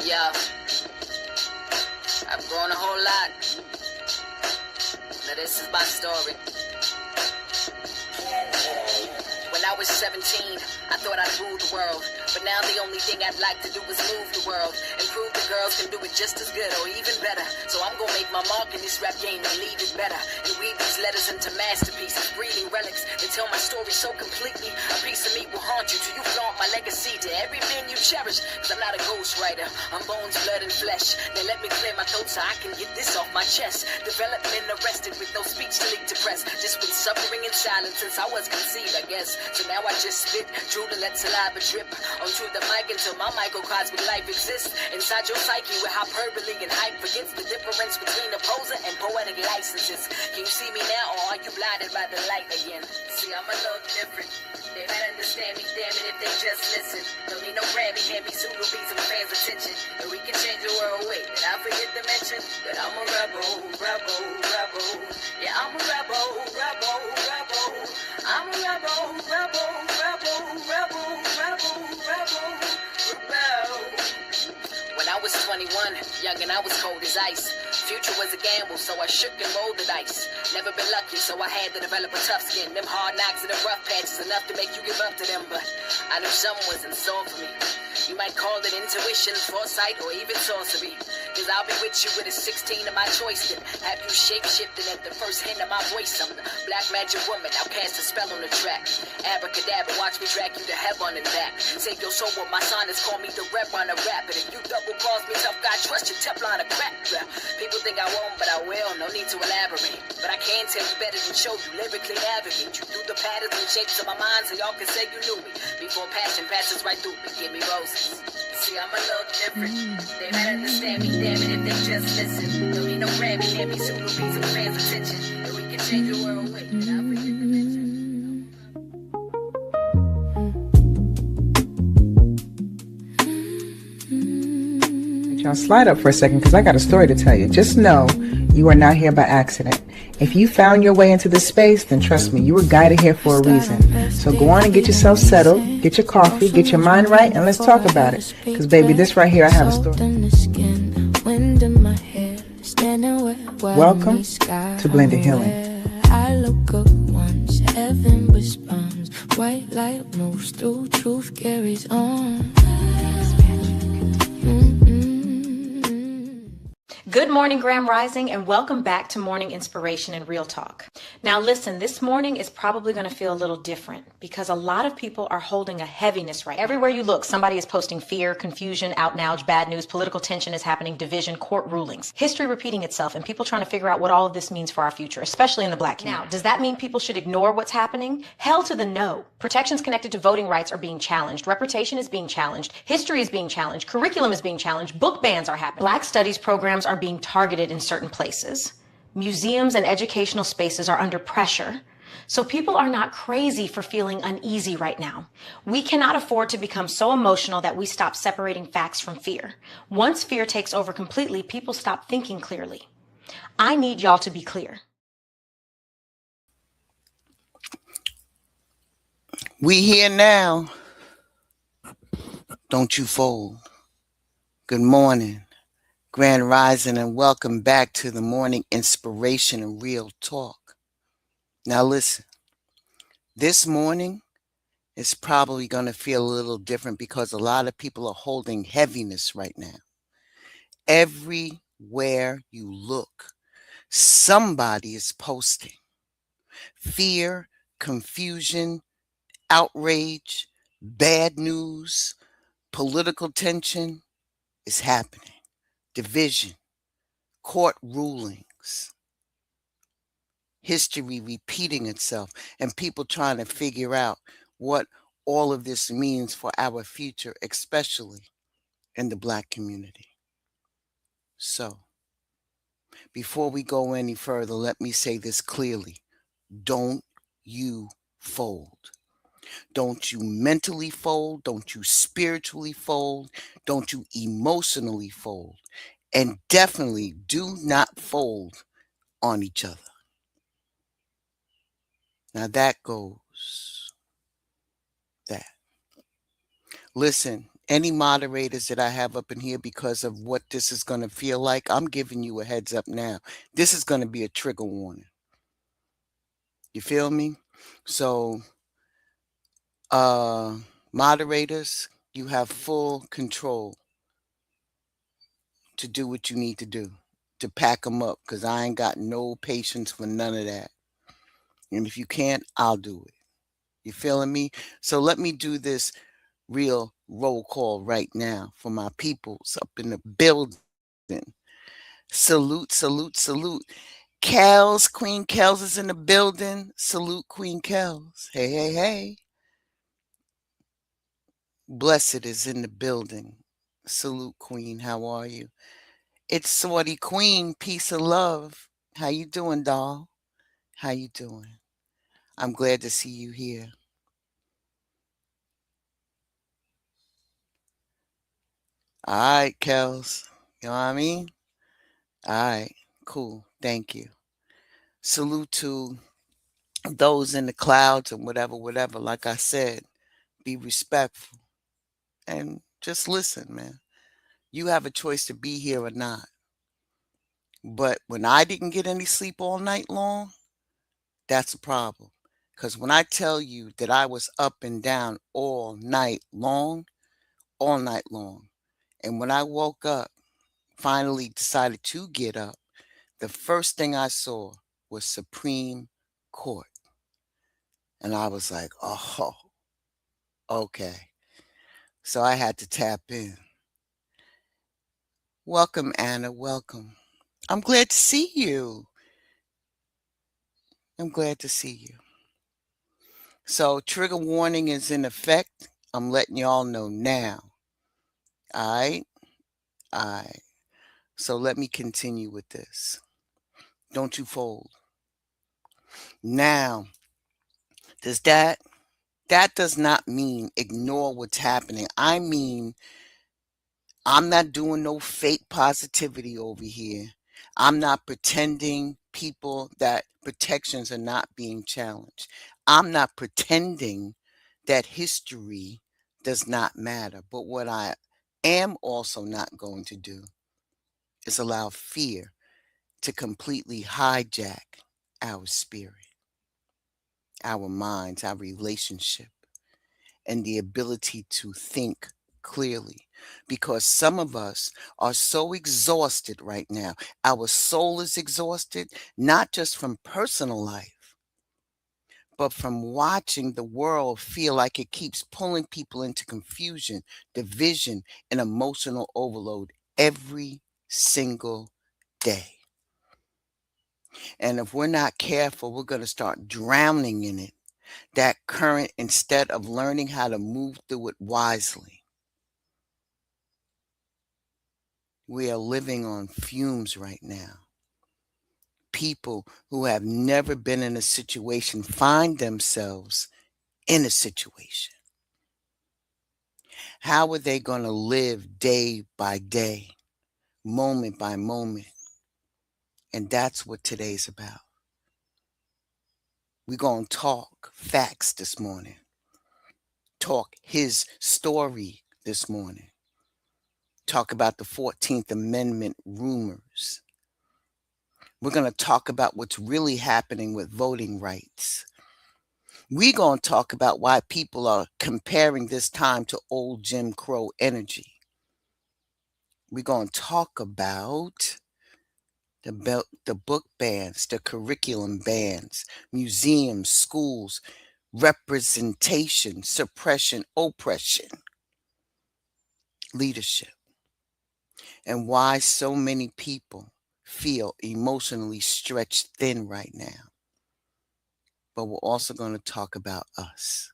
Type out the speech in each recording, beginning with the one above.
Yeah, I've grown a whole lot. Now this is my story. When I was 17, I thought I'd rule the world. But now the only thing I'd like to do is move the world and prove the girls can do it just as good or even better. So I'm gonna make my mark in this rap game and leave it better. And weave these letters into masterpieces, breathing relics that tell my story so completely. A piece of me will haunt you till you flaunt my legacy to every man you cherish. Cause I'm not a ghostwriter, I'm bones, blood, and flesh. Now let me clear my throat so I can get this off my chest. Development arrested with no speech to leak to press. Just been suffering in silence since I was conceived, I guess. So now I just spit, drool and let saliva drip onto the mic until my microcosmic life exists inside your psyche with hyperbole and hype forgets the difference between a poser and poetic licenses. Can you see me now or are you blinded by the light again? See, I'm a little different. They might understand me, damn it, if they just listen. Don't need no Grammy, hand me pseudo beats and fans' attention. And we can change the world, wait, did I forget to mention that I'm a rebel, rebel, rebel. Yeah, I'm a rebel, rebel, rebel. I'm a rebel, rebel, rebel, rebel, rebel, rebel, rebel. When I was 21, young and I was cold as ice. Future was a gamble, so I shook and rolled the dice. Never been lucky, so I had to develop a tough skin. Them hard knocks and the rough patches enough to make you give up to them, but I knew something was in store for me. You might call it intuition, foresight, or even sorcery. Cause I'll be with you with a 16 of my choice then. Have you shape-shifting at the first hint of my voice. I'm the black magic woman, I'll cast a spell on the track. Abracadabra, watch me drag you to heaven and back. Save your soul with my sonnets, call me the rep on a rap. And if you double cross me, tough guy, trust your Teflon to crack. People think I won't, but I will, no need to elaborate. But I can tell you better than show you, lyrically navigate you through the patterns and shapes of my mind so y'all can say you knew me. Before passion passes right through me, give me roses. See, I'm a little different. They might understand me, damn it, if they just listen. Don't need no Grammy, hand me pseudo beats and fans' attention. And we can change the world, wait, did I forget to mention? Y'all slide up for a second because I got a story to tell you. Just know you are not here by accident. If you found your way into this space, then trust me, you were guided here for a reason. So go on and get yourself settled, get your coffee, get your mind right, and let's talk about it. Because baby, this right here, I have a story. Welcome to Blended Healing. I look up once, heaven responds. White light moves through, truth carries on. Good morning, Graham Rising, and welcome back to Morning Inspiration and Real Talk. Now listen, this morning is probably going to feel a little different because a lot of people are holding a heaviness right now. Everywhere you look, somebody is posting fear, confusion, outrage, bad news, political tension is happening, division, court rulings, history repeating itself, and people trying to figure out what all of this means for our future, especially in the Black community. Now, does that mean people should ignore what's happening? Hell to the no. Protections connected to voting rights are being challenged. Reputation is being challenged. History is being challenged. Curriculum is being challenged. Book bans are happening. Black studies programs are being targeted in certain places. Museums and educational spaces are under pressure. So people are not crazy for feeling uneasy right now. We cannot afford to become so emotional that we stop separating facts from fear. Once fear takes over completely, people stop thinking clearly. I need y'all to be clear. We here now. Don't you fold. Good morning, Grand Rising, and welcome back to the Morning Inspiration and Real Talk. Now listen, this morning is probably going to feel a little different because a lot of people are holding heaviness right now. Everywhere you look, somebody is posting fear, confusion, outrage, bad news, political tension is happening. Division, court rulings, history repeating itself, and people trying to figure out what all of this means for our future, especially in the Black community. So, before we go any further, let me say this clearly. Don't you fold. Don't you mentally fold. Don't you spiritually fold. Don't you emotionally fold. And definitely do not fold on each other. Now that goes that. Listen, Any moderators that I have up in here, because of what this is going to feel like, I'm giving you a heads up now. This is going to be a trigger warning. You feel me? So, moderators, you have full control to do what you need to do, to pack them up, because I ain't got no patience for none of that. And if you can't, I'll do it. You feeling me? So let me do this real roll call right now for my peoples up in the building. Salute, salute, salute. Kels, Queen Kels is in the building. Salute, Queen Kels. Hey, hey, hey. Blessed is in the building. Salute, Queen. How are you? It's Swarty Queen. Peace and love. How you doing, doll? How you doing? I'm glad to see you here. All right, Kels. You know what I mean? All right, cool. Thank you. Salute to those in the clouds and whatever, whatever. Like I said, be respectful and just listen, man. You have a choice to be here or not. But when I didn't get any sleep all night long, that's a problem. Because when I tell you that I was up and down all night long, and when I woke up, finally decided to get up, the first thing I saw was Supreme Court. And I was like, oh, okay. So I had to tap in. Welcome, Anna. Welcome. I'm glad to see you. I'm glad to see you. So, trigger warning is in effect. I'm letting y'all know now. All right. All right. So, let me continue with this. Don't you fold. Now, that does not mean ignore what's happening. I mean, I'm not doing no fake positivity over here. I'm not pretending people that protections are not being challenged. I'm not pretending that history does not matter. But what I am also not going to do is allow fear to completely hijack our spirit, our minds, our relationship, and the ability to think clearly, because some of us are so exhausted right now. Our soul is exhausted, not just from personal life, but from watching the world feel like it keeps pulling people into confusion, division, and emotional overload every single day. And if we're not careful, we're going to start drowning in it, that current, instead of learning how to move through it wisely. We are living on fumes right now. People who have never been in a situation find themselves in a situation. How are they going to live day by day, moment by moment? And that's what today's about. We're going to talk facts this morning, talk his story this morning, talk about the 14th Amendment rumors. We're going to talk about what's really happening with voting rights. We're going to talk about why people are comparing this time to old Jim Crow energy. We're going to talk about the book bans, the curriculum bans, museums, schools, representation, suppression, oppression, leadership, and why so many people feel emotionally stretched thin right now. But we're also going to talk about us,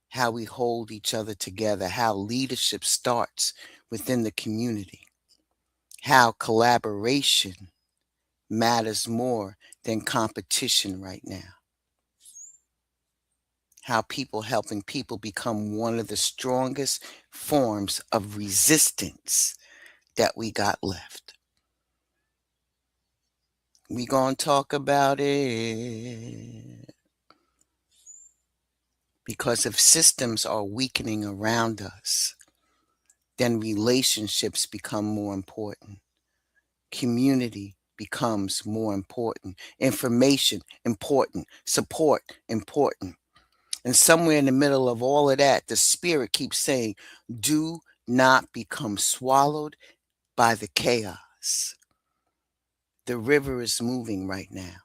how we hold each other together, how leadership starts within the community, how collaboration matters more than competition right now, how people helping people become one of the strongest forms of resistance that we got left. We gonna talk about it. Because if systems are weakening around us, then relationships become more important. Community becomes more important. Information, important. Support, important. And somewhere in the middle of all of that, the spirit keeps saying, do not become swallowed by the chaos. The river is moving right now.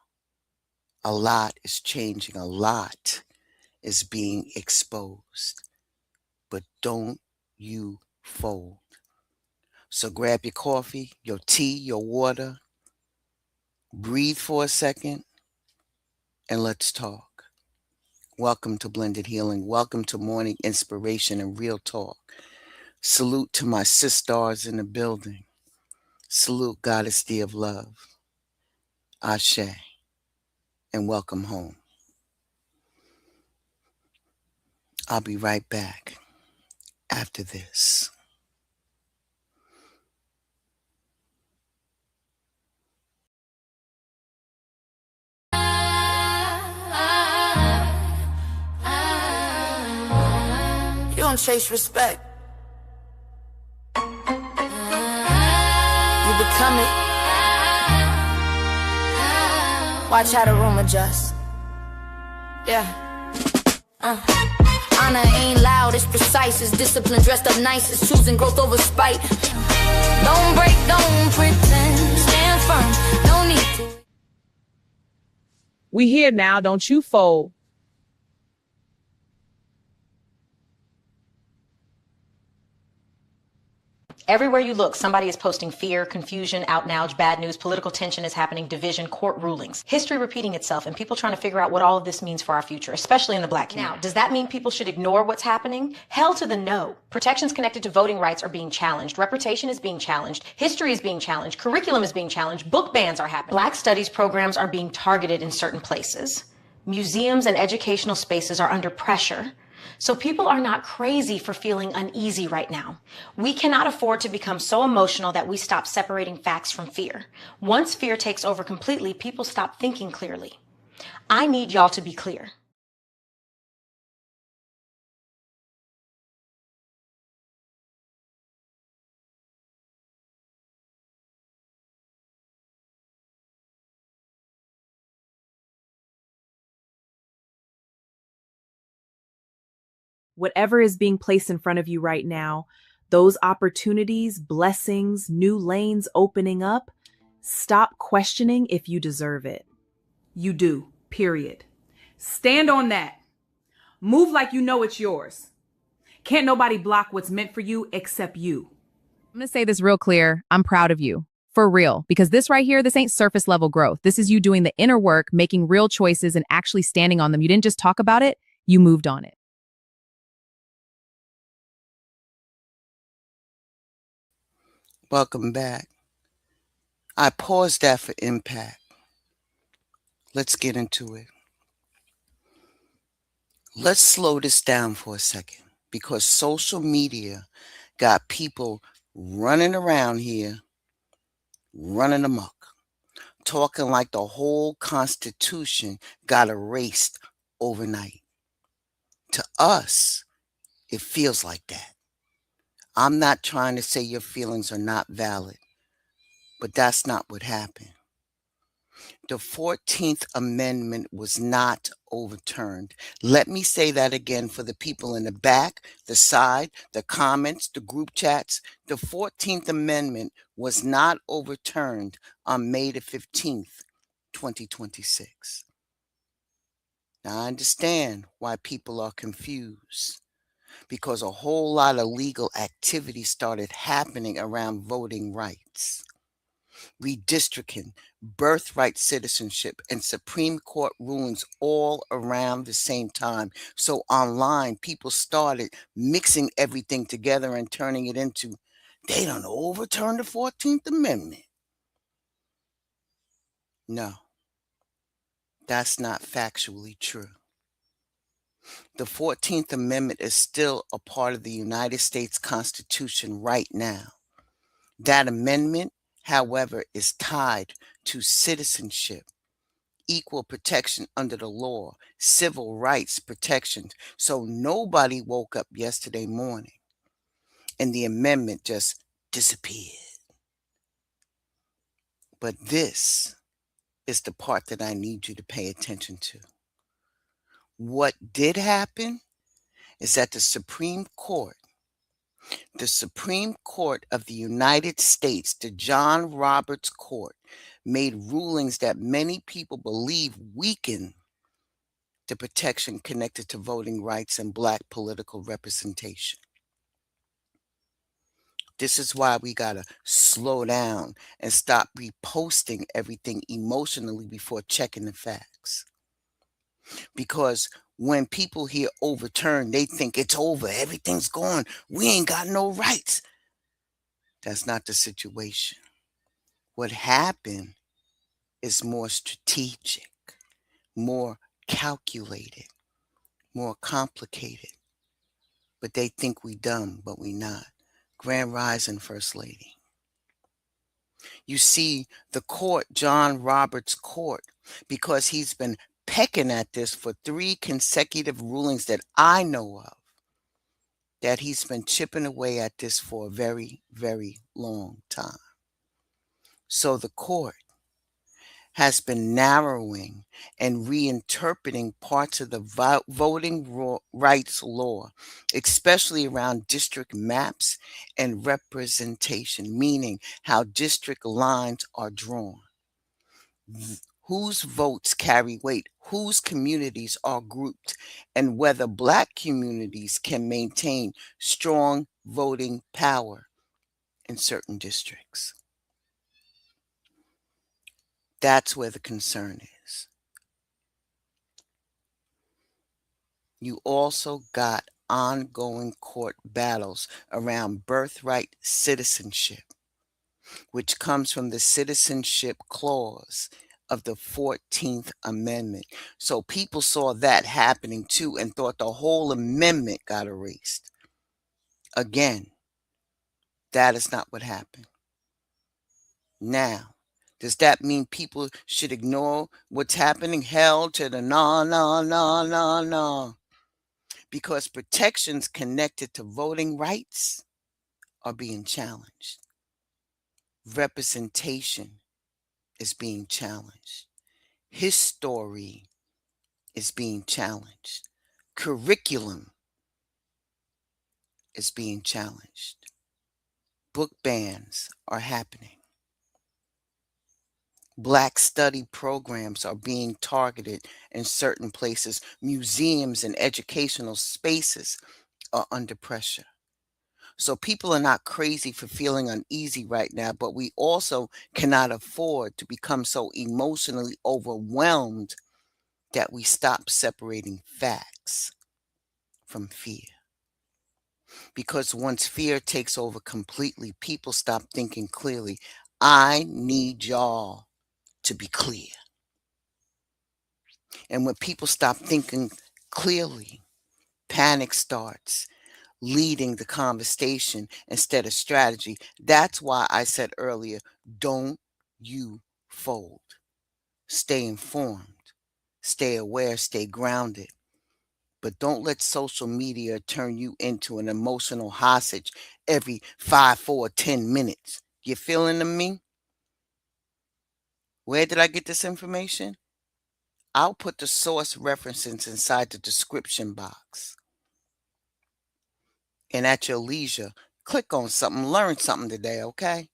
A lot is changing. A lot is being exposed. But don't you fold. So grab your coffee, your tea, your water, breathe for a second, and let's talk. Welcome to Blended Healing. Welcome to Morning Inspiration and Real Talk. Salute to my sisters in the building. Salute, Goddess D of Love. Ashe, and welcome home. I'll be right back after this. You don't chase respect. You become it. Watch how the room adjusts. Yeah. Honor ain't loud, it's precise. It's discipline dressed up nice. It's choosing growth over spite. Don't break, don't pretend. Stand firm, no need to. We here now, don't you fold. Everywhere you look, somebody is posting fear, confusion, outrage, bad news, political tension is happening, division, court rulings, history repeating itself, and people trying to figure out what all of this means for our future, especially in the Black community. Now, does that mean people should ignore what's happening? Hell to the no. Protections connected to voting rights are being challenged. Reputation is being challenged. History is being challenged. Curriculum is being challenged. Book bans are happening. Black studies programs are being targeted in certain places. Museums and educational spaces are under pressure. So people are not crazy for feeling uneasy right now. We cannot afford to become so emotional that we stop separating facts from fear. Once fear takes over completely, people stop thinking clearly. I need y'all to be clear. Whatever is being placed in front of you right now, those opportunities, blessings, new lanes opening up, stop questioning if you deserve it. You do, period. Stand on that. Move like you know it's yours. Can't nobody block what's meant for you except you. I'm going to say this real clear. I'm proud of you. For real. Because this right here, this ain't surface level growth. This is you doing the inner work, making real choices, and actually standing on them. You didn't just talk about it, you moved on it. Welcome back. I paused that for impact. Let's get into it. Let's slow this down for a second because social media got people running around here, running amok, talking like the whole Constitution got erased overnight. To us, it feels like that. I'm not trying to say your feelings are not valid, but that's not what happened. The 14th Amendment was not overturned. Let me say that again for the people in the back, the side, the comments, the group chats. The 14th Amendment was not overturned on May the 15th, 2026. Now, I understand why people are confused because a whole lot of legal activity started happening around voting rights. Redistricting, birthright citizenship, and Supreme Court rulings all around the same time. So online, people started mixing everything together and turning it into, they don't overturn the 14th Amendment. No, that's not factually true. The 14th Amendment is still a part of the United States Constitution right now. That amendment, however, is tied to citizenship, equal protection under the law, civil rights protections. So nobody woke up yesterday morning and the amendment just disappeared. But this is the part that I need you to pay attention to. What did happen is that the Supreme Court of the United States, the John Roberts Court, made rulings that many people believe weaken the protection connected to voting rights and Black political representation. This is why we got to slow down and stop reposting everything emotionally before checking the facts. Because when people hear overturn, they think it's over, everything's gone, we ain't got no rights. That's not the situation. What happened is more strategic, more calculated, more complicated. But they think we dumb, but we not. Grand Rising, First Lady. You see, the court, John Roberts Court, because he's been pecking at this for 3 consecutive rulings that I know of, that he's been chipping away at this for a very, very long time. So the court has been narrowing and reinterpreting parts of the voting rights law, especially around district maps and representation, meaning how district lines are drawn. Whose votes carry weight, whose communities are grouped, and whether Black communities can maintain strong voting power in certain districts. That's where the concern is. You also got ongoing court battles around birthright citizenship, which comes from the Citizenship Clause of the 14th Amendment. So people saw that happening too and thought the whole amendment got erased. Again, that is not what happened. Now, does that mean people should ignore what's happening? Hell to the no. Because protections connected to voting rights are being challenged. Representation is being challenged. History is being challenged. Curriculum is being challenged. Book bans are happening. Black study programs are being targeted in certain places. Museums and educational spaces are under pressure. So people are not crazy for feeling uneasy right now, but we also cannot afford to become so emotionally overwhelmed that we stop separating facts from fear. Because once fear takes over completely, people stop thinking clearly. I need y'all to be clear. And when people stop thinking clearly, panic starts leading the conversation instead of strategy. That's why I said earlier, don't you fold. Stay informed, stay aware, stay grounded. But don't let social media turn you into an emotional hostage every 5, 4, 10 minutes. You feeling me? Where did I get this information? I'll put the source references inside the description box. And at your leisure, click on something, learn something today, okay?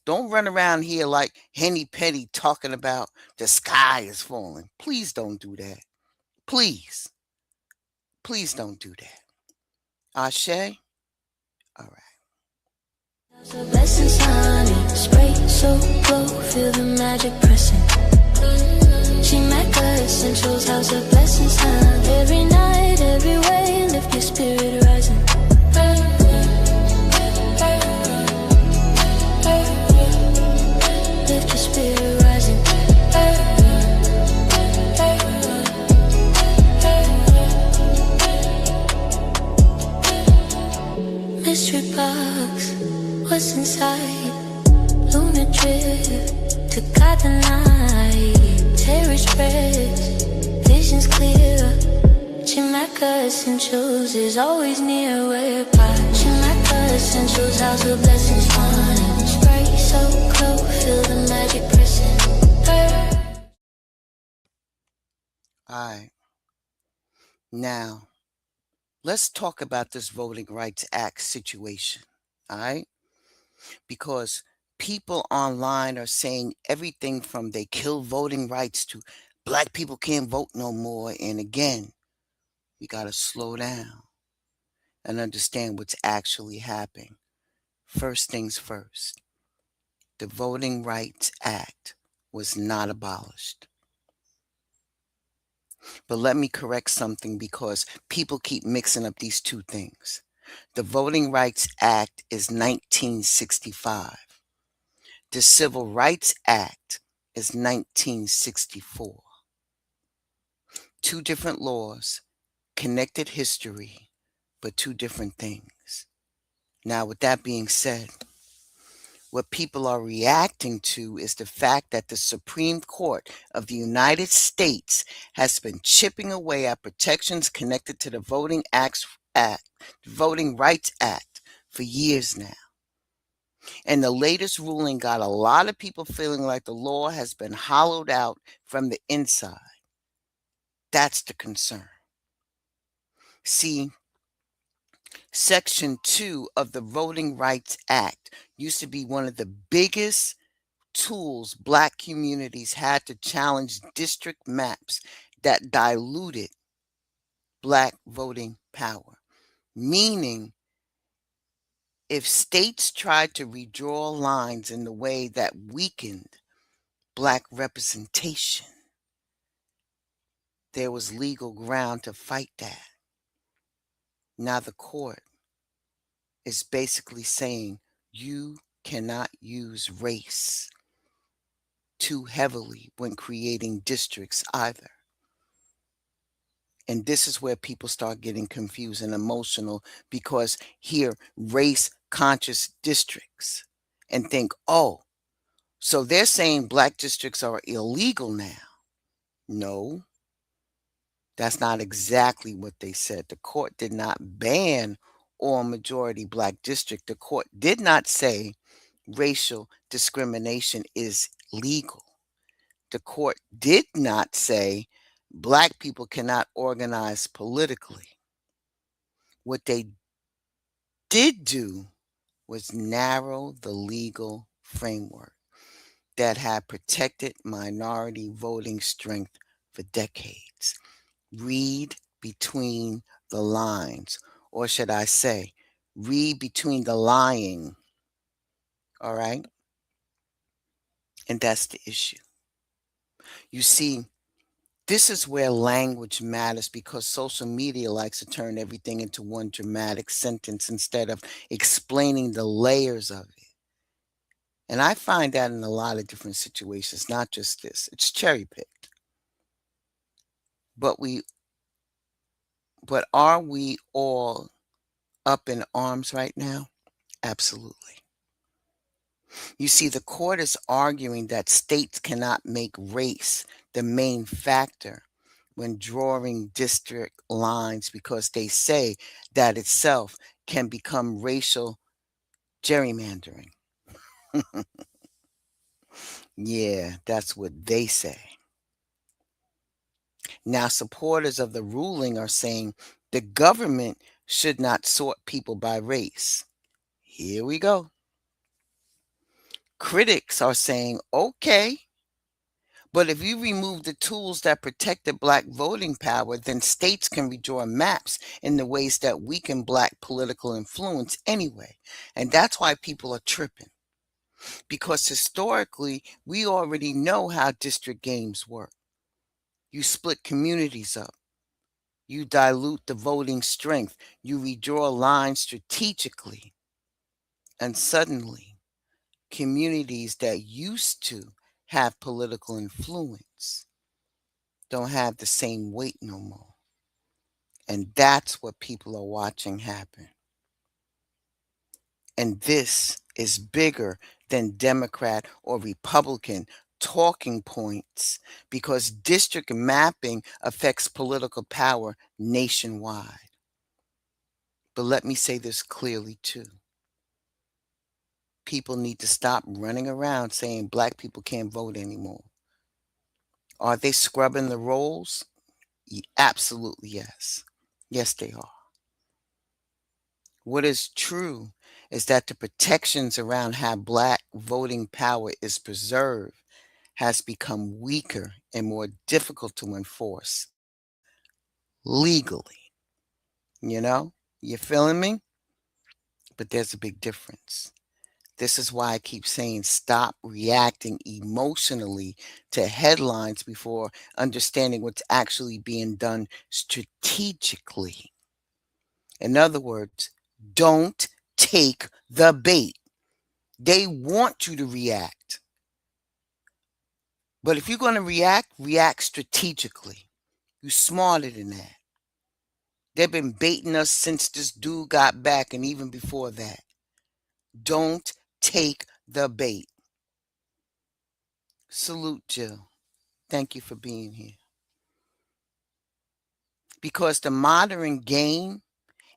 Don't run around here like Henny Petty talking about the sky is falling. Please don't do that. Please. Please don't do that. Ashe? All right. So blessings, honey, spray so glow, feel the magic pressing. She make her essentials, house of blessings, honey. Every night, every way, lift your spirit rising. Lift your spirit rising. Mystery box, what's inside? Lunar drift to guide the night. Terror spreads, visions clear. Chimaka essentials is always near whereby. Chimaka essentials essentials, house of blessings, fun. Spray so close, feel the magic pressing. All right. Now, let's talk about this Voting Rights Act situation. All right. Because people online are saying everything from they kill voting rights to black people can't vote no more. And again, we got to slow down and understand what's actually happening. First things first, the Voting Rights Act was not abolished. But let me correct something because people keep mixing up these two things. The Voting Rights Act is 1965. The Civil Rights Act is 1964. Two different laws, connected history, but two different things. Now, with that being said, what people are reacting to is the fact that the Supreme Court of the United States has been chipping away at protections connected to the Voting Rights Act for years now. And the latest ruling got a lot of people feeling like the law has been hollowed out from the inside. That's the concern. See, Section 2 of the Voting Rights Act used to be one of the biggest tools Black communities had to challenge district maps that diluted Black voting power. Meaning, if states tried to redraw lines in the way that weakened Black representation, there was legal ground to fight that. Now the court is basically saying you cannot use race too heavily when creating districts either. And this is where people start getting confused and emotional because here, race conscious districts and think, oh, so they're saying Black districts are illegal now. No, that's not exactly what they said. The court did not ban all majority Black district. The court did not say racial discrimination is legal. The court did not say Black people cannot organize politically. What they did do was narrow the legal framework that had protected minority voting strength for decades. Read between the lines, or should I say, read between the lying. All right? And that's the issue. You see, this is where language matters because social media likes to turn everything into one dramatic sentence instead of explaining the layers of it. And I find that in a lot of different situations, not just this. It's cherry picked. But are we all up in arms right now? Absolutely. You see, the court is arguing that states cannot make race the main factor when drawing district lines because they say that itself can become racial gerrymandering. Yeah, that's what they say. Now, supporters of the ruling are saying the government should not sort people by race. Here we go. Critics are saying, okay, but if you remove the tools that protected Black voting power, then states can redraw maps in the ways that weaken Black political influence anyway. And that's why people are tripping. Because historically, we already know how district games work. You split communities up. You dilute the voting strength. You redraw lines strategically. And suddenly, communities that used to have political influence don't have the same weight no more. And that's what people are watching happen. And this is bigger than Democrat or Republican talking points because district mapping affects political power nationwide. But let me say this clearly too. people need to stop running around saying black people can't vote anymore. Are they scrubbing the rolls? Absolutely yes. Yes, they are. What is true is that the protections around how black voting power is preserved has become weaker and more difficult to enforce legally. You feeling me? But there's a big difference. This is why I keep saying stop reacting emotionally to headlines before understanding what's actually being done strategically. In other words, don't take the bait. They want you to react. But if you're going to react strategically. You're smarter than that. They've been baiting us since this dude got back and even before that. Don't take the bait. Salute, Jill. Thank you for being here. Because the modern game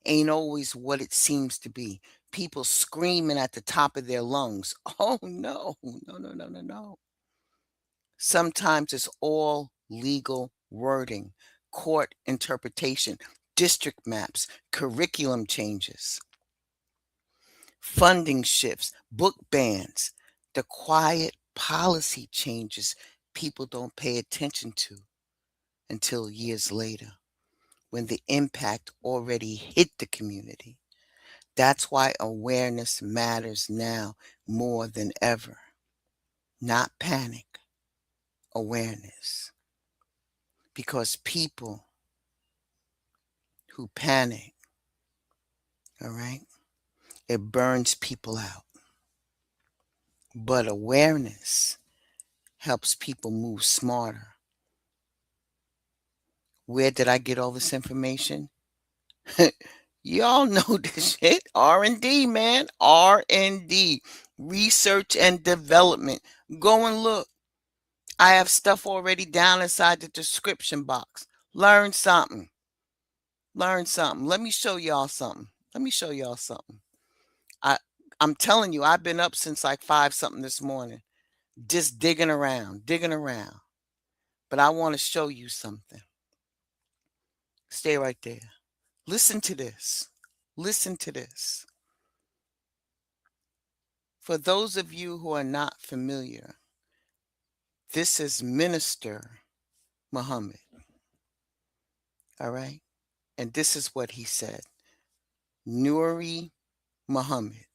ain't always what it seems to be. People screaming at the top of their lungs. Oh, no. Sometimes it's all legal wording, court interpretation, district maps, curriculum changes, funding shifts, book bans, the quiet policy changes people don't pay attention to until years later when the impact already hit the community. That's why awareness matters now more than ever. Not panic, awareness. Because people who panic, all right, it burns people out. But awareness helps people move smarter. Where did I get all this information? Y'all know this shit. R&D, man. R&D. Research and development. Go and look. I have stuff already down inside the description box. Learn something. Let me show y'all something. I'm telling you, I've been up since like 5-something this morning. Just digging around. But I want to show you something. Stay right there. Listen to this. For those of you who are not familiar, this is Minister Muhammad. All right? And this is what he said. Nuri Muhammad.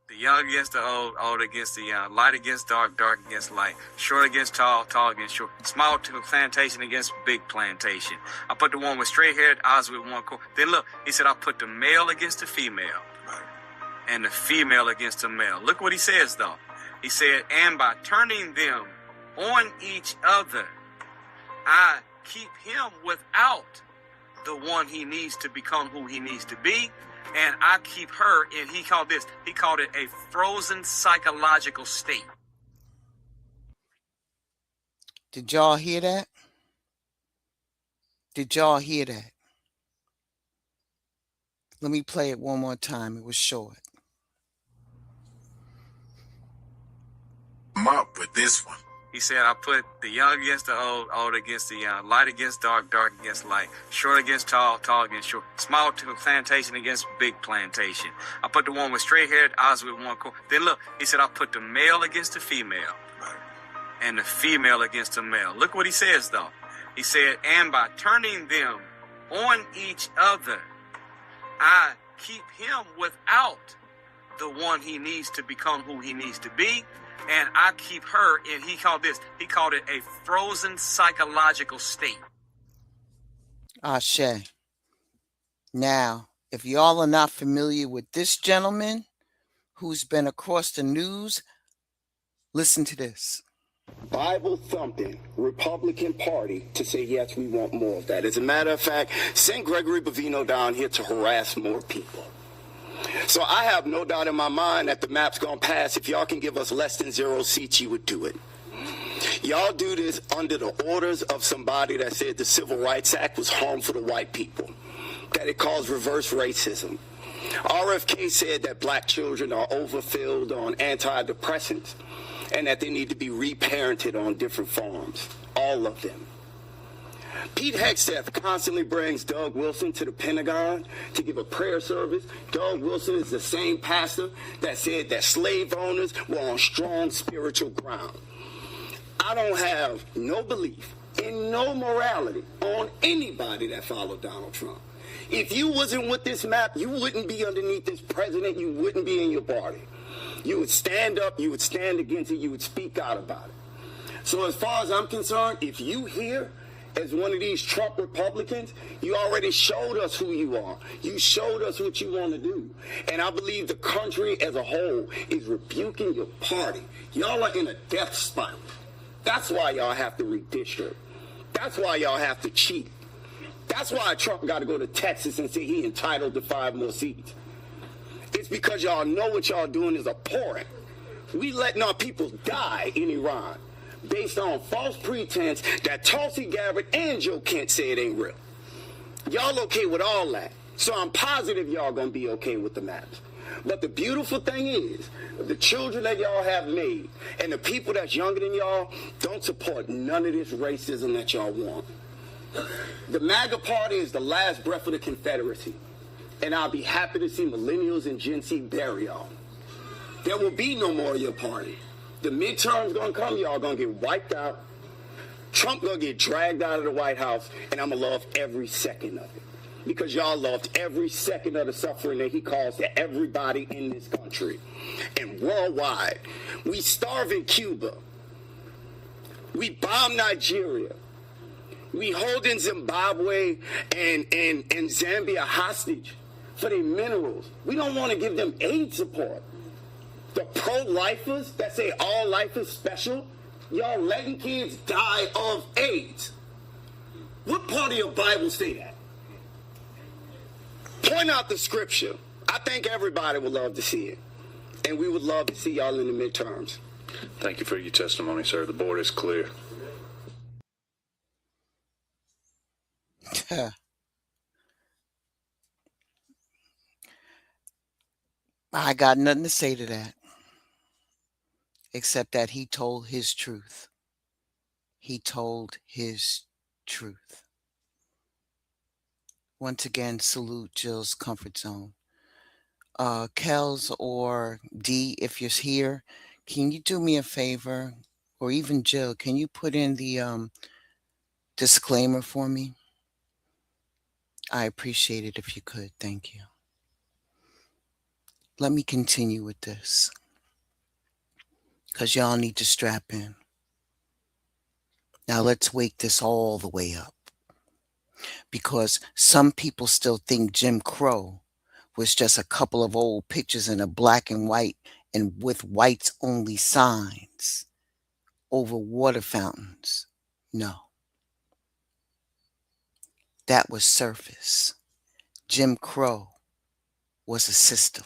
The young against the old, old against the young, light against dark, dark against light, short against tall, tall against short, small to plantation against big plantation. I put the one with straight haired eyes with one core. Then look, he said, I put the male against the female and the female against the male. Look what he says though. He said, and by turning them on each other, I keep him without the one he needs to become who he needs to be. And I keep her in, he called it a frozen psychological state. Did y'all hear that? Let me play it one more time. It was short. I'm up with this one. He said, I put the young against the old, old against the young, light against dark, dark against light, short against tall, tall against short, small to plantation against big plantation. I put the one with straight haired eyes with one core. Then look, he said, I put the male against the female and the female against the male. Look what he says though. He said, and by turning them on each other, I keep him without the one he needs to become who he needs to be. And I keep her in, he called it a frozen psychological state. Ashe. Now, if y'all are not familiar with this gentleman who's been across the news, listen to this. Bible thumping Republican Party to say, yes, we want more of that. As a matter of fact, send Gregory Bovino down here to harass more people. So I have no doubt in my mind that the map's going to pass. If y'all can give us less than 0 seats, you would do it. Y'all do this under the orders of somebody that said the Civil Rights Act was harmful to white people, that it caused reverse racism. RFK said that black children are overfilled on antidepressants and that they need to be reparented on different forms, all of them. Pete Hegseth constantly brings Doug Wilson to the Pentagon to give a prayer service. Doug Wilson is the same pastor that said that slave owners were on strong spiritual ground. I don't have no belief in no morality on anybody that followed Donald Trump. If you wasn't with this map, you wouldn't be underneath this president. You wouldn't be in your party. You would stand up, you would stand against it, you would speak out about it. So as far as I'm concerned, if you here as one of these Trump Republicans, you already showed us who you are. You showed us what you want to do. And I believe the country as a whole is rebuking your party. Y'all are in a death spiral. That's why y'all have to redistrict. That's why y'all have to cheat. That's why Trump got to go to Texas and say he entitled to 5 more seats. It's because y'all know what y'all doing is abhorrent. We letting our people die in Iran based on false pretense that Tulsi Gabbard and Joe Kent say it ain't real. Y'all okay with all that. So I'm positive y'all gonna be okay with the maps. But the beautiful thing is, the children that y'all have made and the people that's younger than y'all don't support none of this racism that y'all want. The MAGA party is the last breath of the Confederacy. And I'll be happy to see millennials and Gen Z bury y'all. There will be no more of your party. The midterms gonna come, y'all gonna get wiped out. Trump gonna get dragged out of the White House, and I'm gonna love every second of it. Because y'all loved every second of the suffering that he caused to everybody in this country. And worldwide, we starve in Cuba. We bomb Nigeria. We hold in Zimbabwe and Zambia hostage for their minerals. We don't want to give them aid support. The pro-lifers that say all life is special, y'all letting kids die of AIDS. What part of your Bible say that? Point out the scripture. I think everybody would love to see it. And we would love to see y'all in the midterms. Thank you for your testimony, sir. The board is clear. I got nothing to say to that, except that he told his truth. He told his truth. Once again, salute Jill's comfort zone. Kels or D, if you're here, can you do me a favor? Or even Jill, can you put in the disclaimer for me? I appreciate it if you could. Thank you. Let me continue with this, because y'all need to strap in. Now let's wake this all the way up, because some people still think Jim Crow was just a couple of old pictures in a black and white and with whites only signs over water fountains. No. That was surface. Jim Crow was a system,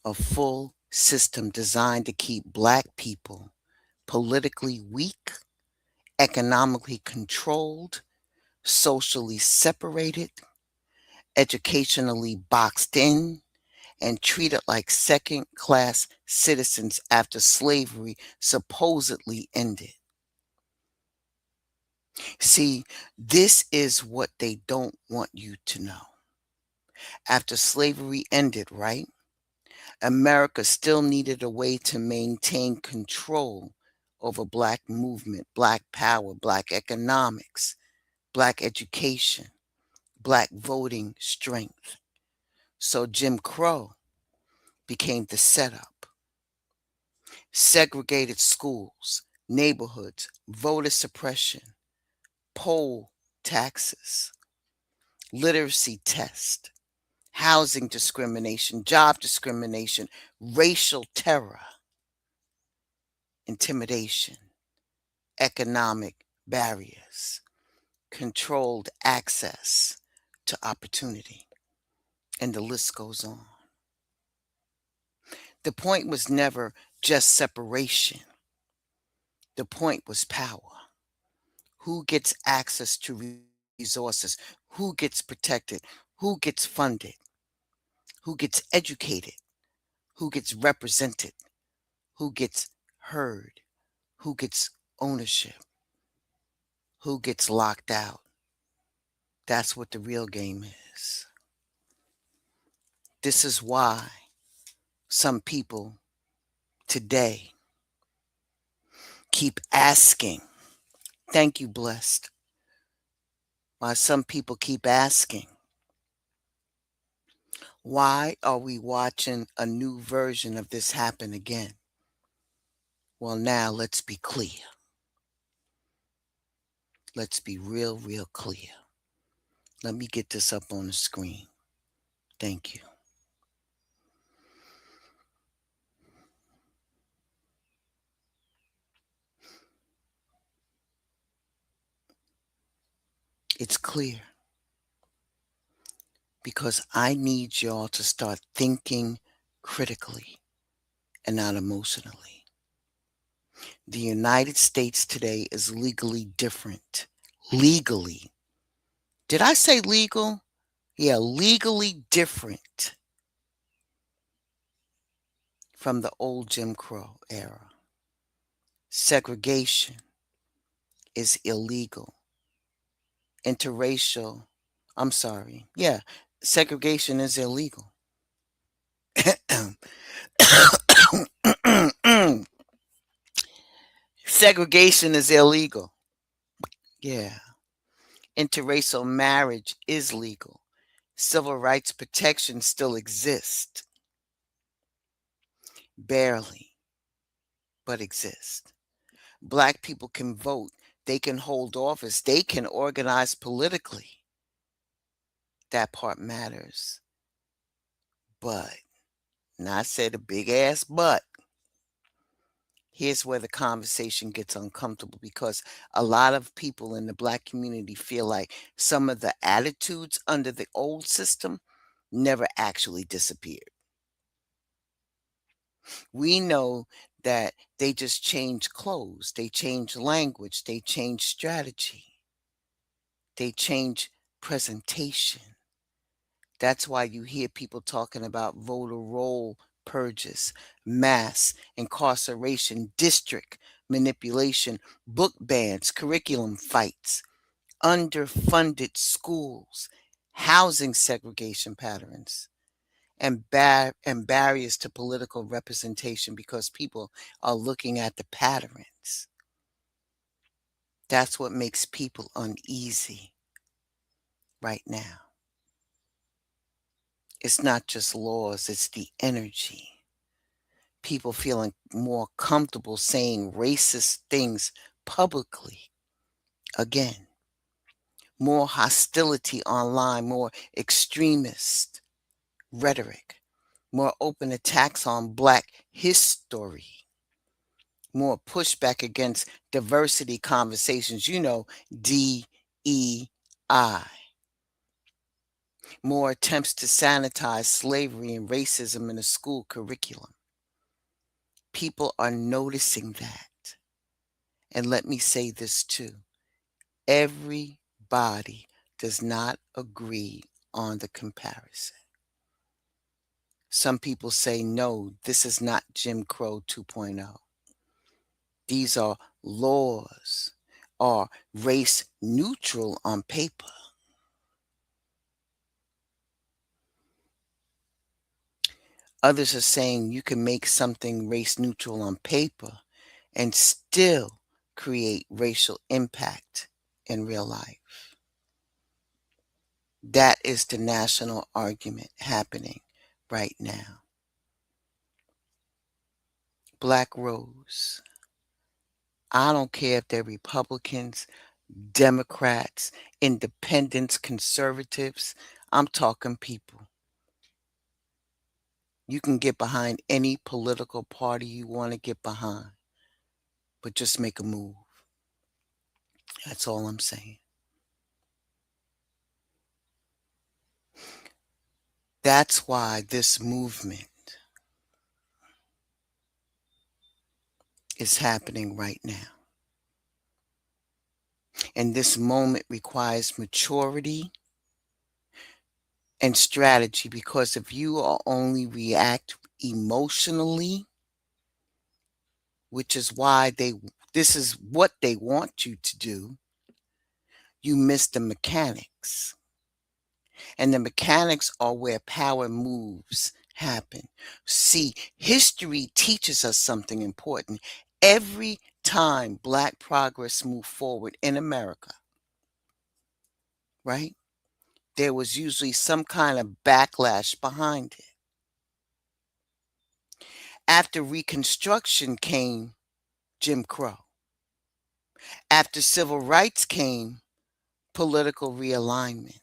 a full system designed to keep black people politically weak, economically controlled, socially separated, educationally boxed in, and treated like second-class citizens after slavery supposedly ended. See, this is what they don't want you to know. After slavery ended, right? America still needed a way to maintain control over black movement, black power, black economics, black education, black voting strength. So Jim Crow became the setup. Segregated schools, neighborhoods, voter suppression, poll taxes, literacy test, housing discrimination, job discrimination, racial terror, intimidation, economic barriers, controlled access to opportunity, and the list goes on. The point was never just separation. The point was power. Who gets access to resources? Who gets protected? Who gets funded? Who gets educated? Who gets represented? Who gets heard? Who gets ownership? Who gets locked out? That's what the real game is. This is why some people today keep asking. Thank you, Blessed. Why some people keep asking, why are we watching a new version of this happen again? Well, now let's be clear. Let's be real clear. Let me get this up on the screen. Thank you. It's clear because I need y'all to start thinking critically and not emotionally. The United States today is legally different. Legally. Did I say legal? Yeah, legally different from the old Jim Crow era. Segregation is illegal. Segregation is illegal. Segregation is illegal. Yeah. Interracial marriage is legal. Civil rights protection still exists. Barely, but exist. Black people can vote. They can hold office. They can organize politically. That part matters. But, and I said a big ass but, here's where the conversation gets uncomfortable because a lot of people in the Black community feel like some of the attitudes under the old system never actually disappeared. We know that they just change clothes, they change language, they change strategy, they change presentation. That's why you hear people talking about voter roll purges, mass incarceration, district manipulation, book bans, curriculum fights, underfunded schools, housing segregation patterns, and barriers to political representation because people are looking at the patterns. That's what makes people uneasy right now. It's not just laws, it's the energy. People feeling more comfortable saying racist things publicly. Again, more hostility online, more extremist rhetoric, more open attacks on Black history, more pushback against diversity conversations, DEI, more attempts to sanitize slavery and racism in the school curriculum. People are noticing that. And let me say this too. Everybody does not agree on the comparison. Some people say, no, this is not Jim Crow 2.0. These are laws, are race neutral on paper. Others are saying you can make something race neutral on paper and still create racial impact in real life. That is the national argument happening right now. Black Rose. I don't care if they're Republicans, Democrats, independents, conservatives. I'm talking people. You can get behind any political party you want to get behind, but just make a move. That's all I'm saying. That's why this movement is happening right now. And this moment requires maturity and strategy, because if you are only react emotionally, which is why this is what they want you to do, you miss the mechanics. And the mechanics are where power moves happen. See, history teaches us something important. Every time Black progress moved forward in America, right, there was usually some kind of backlash behind it. After Reconstruction came Jim Crow. After civil rights came political realignment,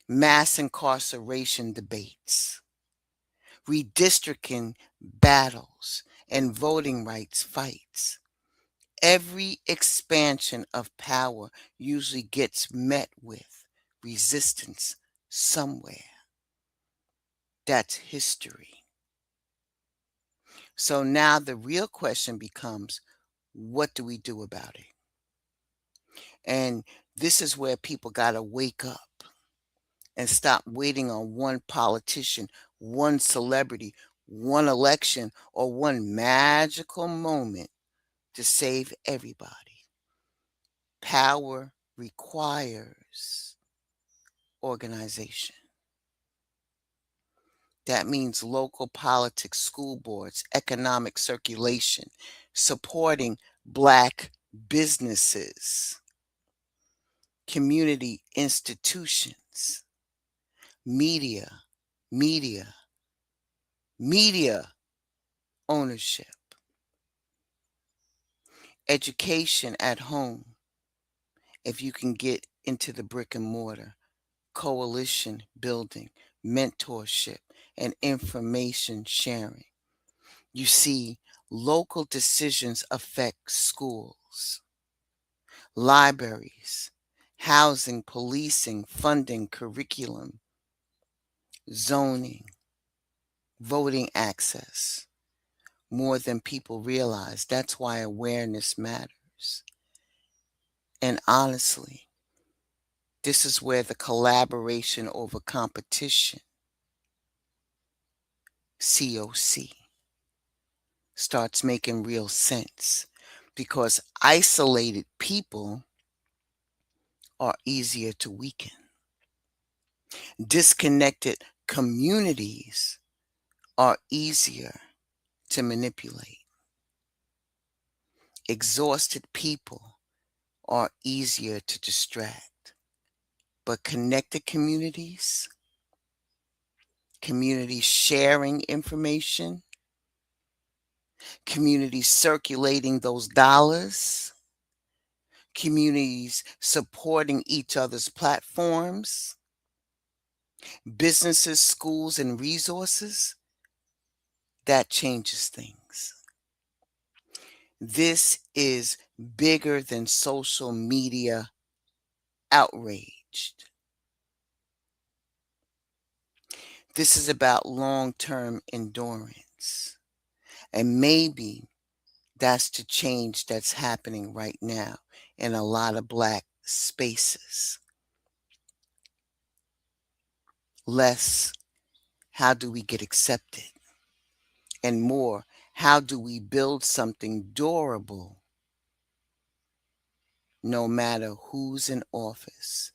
mass incarceration debates, redistricting battles, and voting rights fights. Every expansion of power usually gets met with resistance somewhere. That's history. So now the real question becomes, what do we do about it? And this is where people got to wake up and stop waiting on one politician, one celebrity, one election, or one magical moment to save everybody. Power requires organization. That means local politics, school boards, economic circulation, supporting Black businesses, community institutions, media, media, media ownership, education at home, if you can get into the brick and mortar, coalition building, mentorship, and information sharing. You see, local decisions affect schools, libraries, housing, policing, funding, curriculum, zoning, voting access, more than people realize. That's why awareness matters. And honestly, this is where the collaboration over competition, COC, starts making real sense, because isolated people are easier to weaken. Disconnected communities are easier to manipulate. Exhausted people are easier to distract. But connected communities, communities sharing information, communities circulating those dollars, communities supporting each other's platforms, businesses, schools, and resources, that changes things. This is bigger than social media outraged. This is about long-term endurance. And maybe that's the change that's happening right now in a lot of Black spaces. Less, how do we get accepted? And more, how do we build something durable no matter who's in office?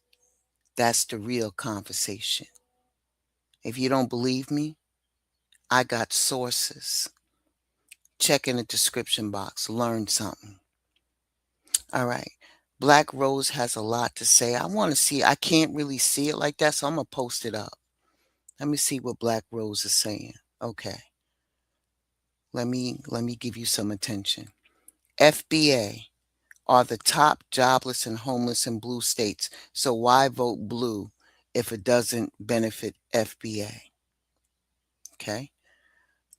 That's the real conversation. If you don't believe me, I got sources. Check in the description box, learn something. All right. Black Rose has a lot to say. I want to see, I can't really see it like that, so I'm going to post it up. Let me see what Black Rose is saying. Okay. Let me give you some attention. FBA are the top jobless and homeless in blue states. So why vote blue if it doesn't benefit FBA? Okay.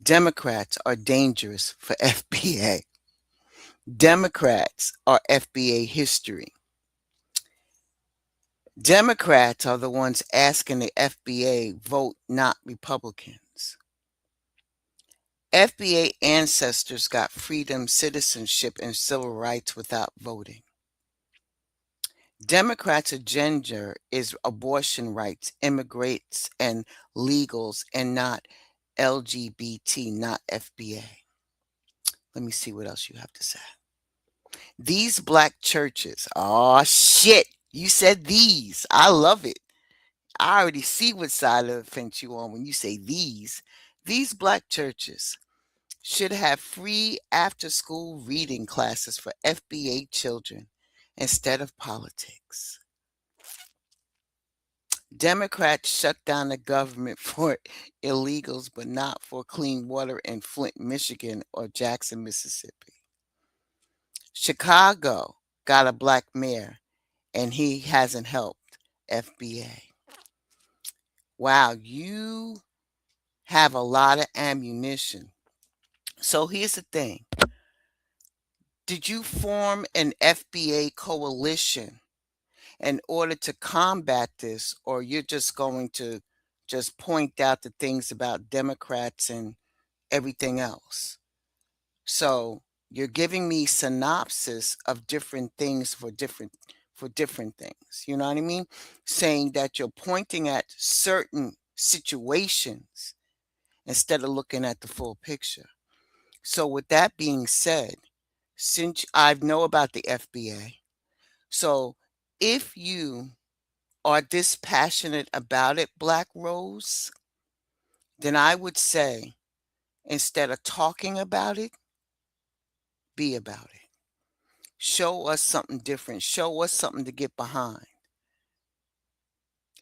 Democrats are dangerous for FBA. Democrats are FBA history. Democrats are the ones asking the FBA vote, not Republicans. FBA ancestors got freedom, citizenship, and civil rights without voting. Democrats' agenda is abortion rights, immigrants, and legals, and not LGBT, not FBA. Let me see what else you have to say. These black churches, oh shit, you said these. I love it. I already see what side of the fence you on when you say these. These black churches should have free after-school reading classes for FBA children instead of politics. Democrats shut down the government for illegals, but not for clean water in Flint, Michigan, or Jackson, Mississippi. Chicago got a black mayor, and he hasn't helped FBA. Wow, you have a lot of ammunition. So here's the thing. Did you form an FBA coalition in order to combat this, or you're just going to just point out the things about Democrats and everything else? So you're giving me synopsis of different things for different things. You know what I mean? Saying that you're pointing at certain situations instead of looking at the full picture. So with that being said, since I know about the FBA, so if you are this passionate about it, Black Rose, then I would say instead of talking about it, be about it. Show us something different. Show us something to get behind.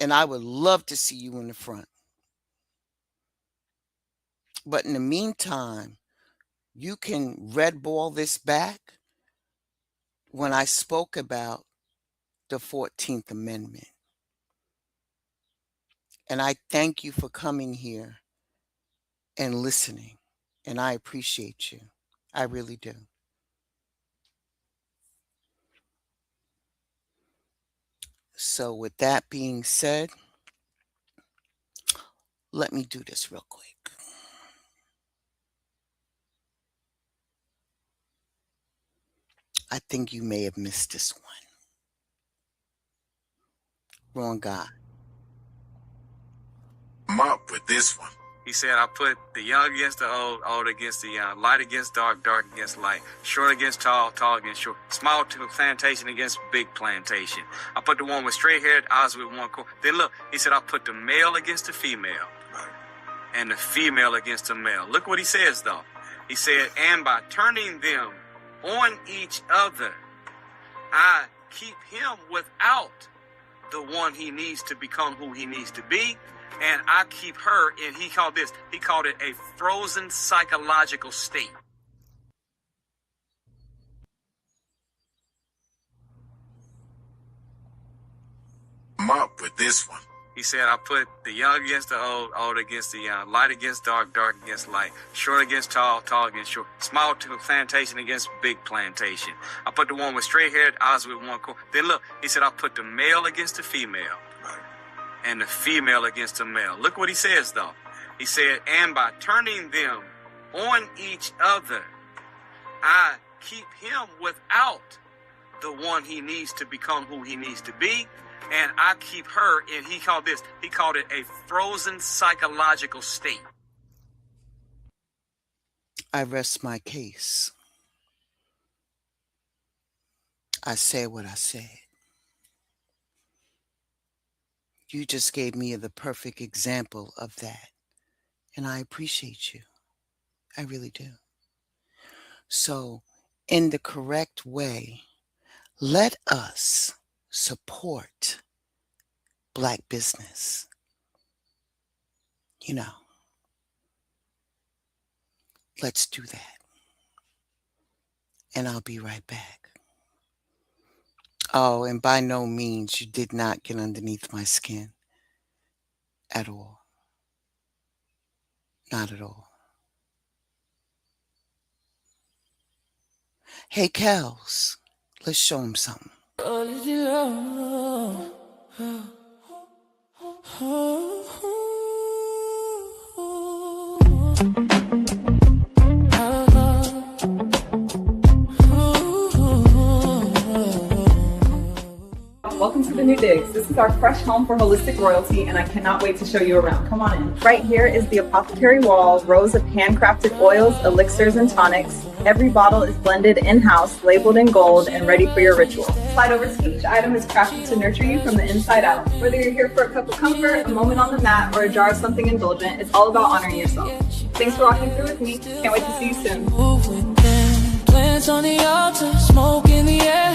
And I would love to see you in the front. But in the meantime, you can red ball this back when I spoke about the 14th Amendment. And I thank you for coming here and listening. And I appreciate you. I really do. So with that being said, let me do this real quick. I think you may have missed this one. Wrong guy. I'm up with this one. He said, I put the young against the old, old against the young, light against dark, dark against light, short against tall, tall against short, small plantation against big plantation. I put the one with straight haired eyes with one core. Then look, he said, I put the male against the female and the female against the male. Look what he says, though. He said, and by turning them on each other, I keep him without the one he needs to become who he needs to be. And I keep her, and he called it a frozen psychological state. I'm up with this one. He said, I put the young against the old, old against the young, light against dark, dark against light, short against tall, tall against short, small plantation against big plantation. I put the one with straight haired eyes with one core. Then look, he said, I put the male against the female and the female against the male. Look what he says, though. He said, and by turning them on each other, I keep him without the one he needs to become who he needs to be. And I keep her, and he called it a frozen psychological state. I rest my case. I said what I said. You just gave me the perfect example of that. And I appreciate you. I really do. So, in the correct way, let us support Black business. You know, let's do that. And I'll be right back. Oh, and by no means, you did not get underneath my skin at all. Not at all. Hey, Kels, let's show him something. guys, this is our fresh home for holistic royalty, and I cannot wait to show you around. Come on in. Right here is the apothecary wall, rows of handcrafted oils, elixirs, and tonics. Every bottle is blended in-house, labeled in gold, and ready for your ritual. Slide over to each item is crafted to nurture you from the inside out. Whether you're here for a cup of comfort, a moment on the mat, or a jar of something indulgent, it's all about honoring yourself. Thanks for walking through with me. Can't wait to see you soon. Plants on the altar, smoke in the air.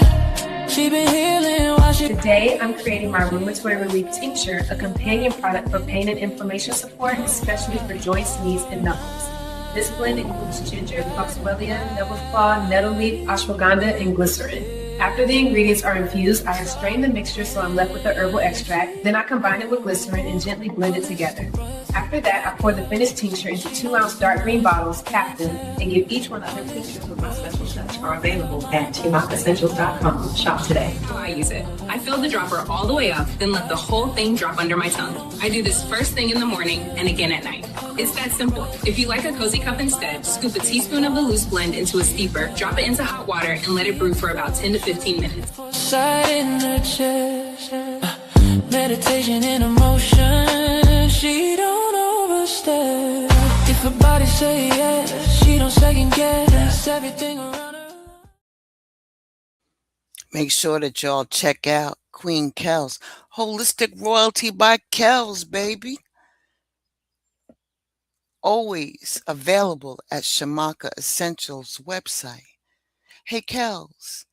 She been healing while she... Today, I'm creating my rheumatoid relief tincture, a companion product for pain and inflammation support, especially for joints, knees, and knuckles. This blend includes ginger, foxwellia, devil's claw, nettle leaf, ashwagandha, and glycerin. After the ingredients are infused, I have strained the mixture so I'm left with the herbal extract. Then I combine it with glycerin and gently blend it together. After that, I pour the finished tincture into 2-ounce dark green bottles, cap them, and give each one other tinctures with my special touch are available at TMOCessentials.com. Shop today. I use it. I fill the dropper all the way up, then let the whole thing drop under my tongue. I do this first thing in the morning and again at night. It's that simple. If you like a cozy cup instead, scoop a teaspoon of the loose blend into a steeper, drop it into hot water, and let it brew for about 10 to 15 minutes. Side in the chest, meditation in emotion. She don't overstep. If her body say yes, she don't second guess everything around her. Make sure that y'all check out Queen Kel's Holistic Royalty by Kel's, baby. Always available at Shamaka Essentials website. Hey, Kels,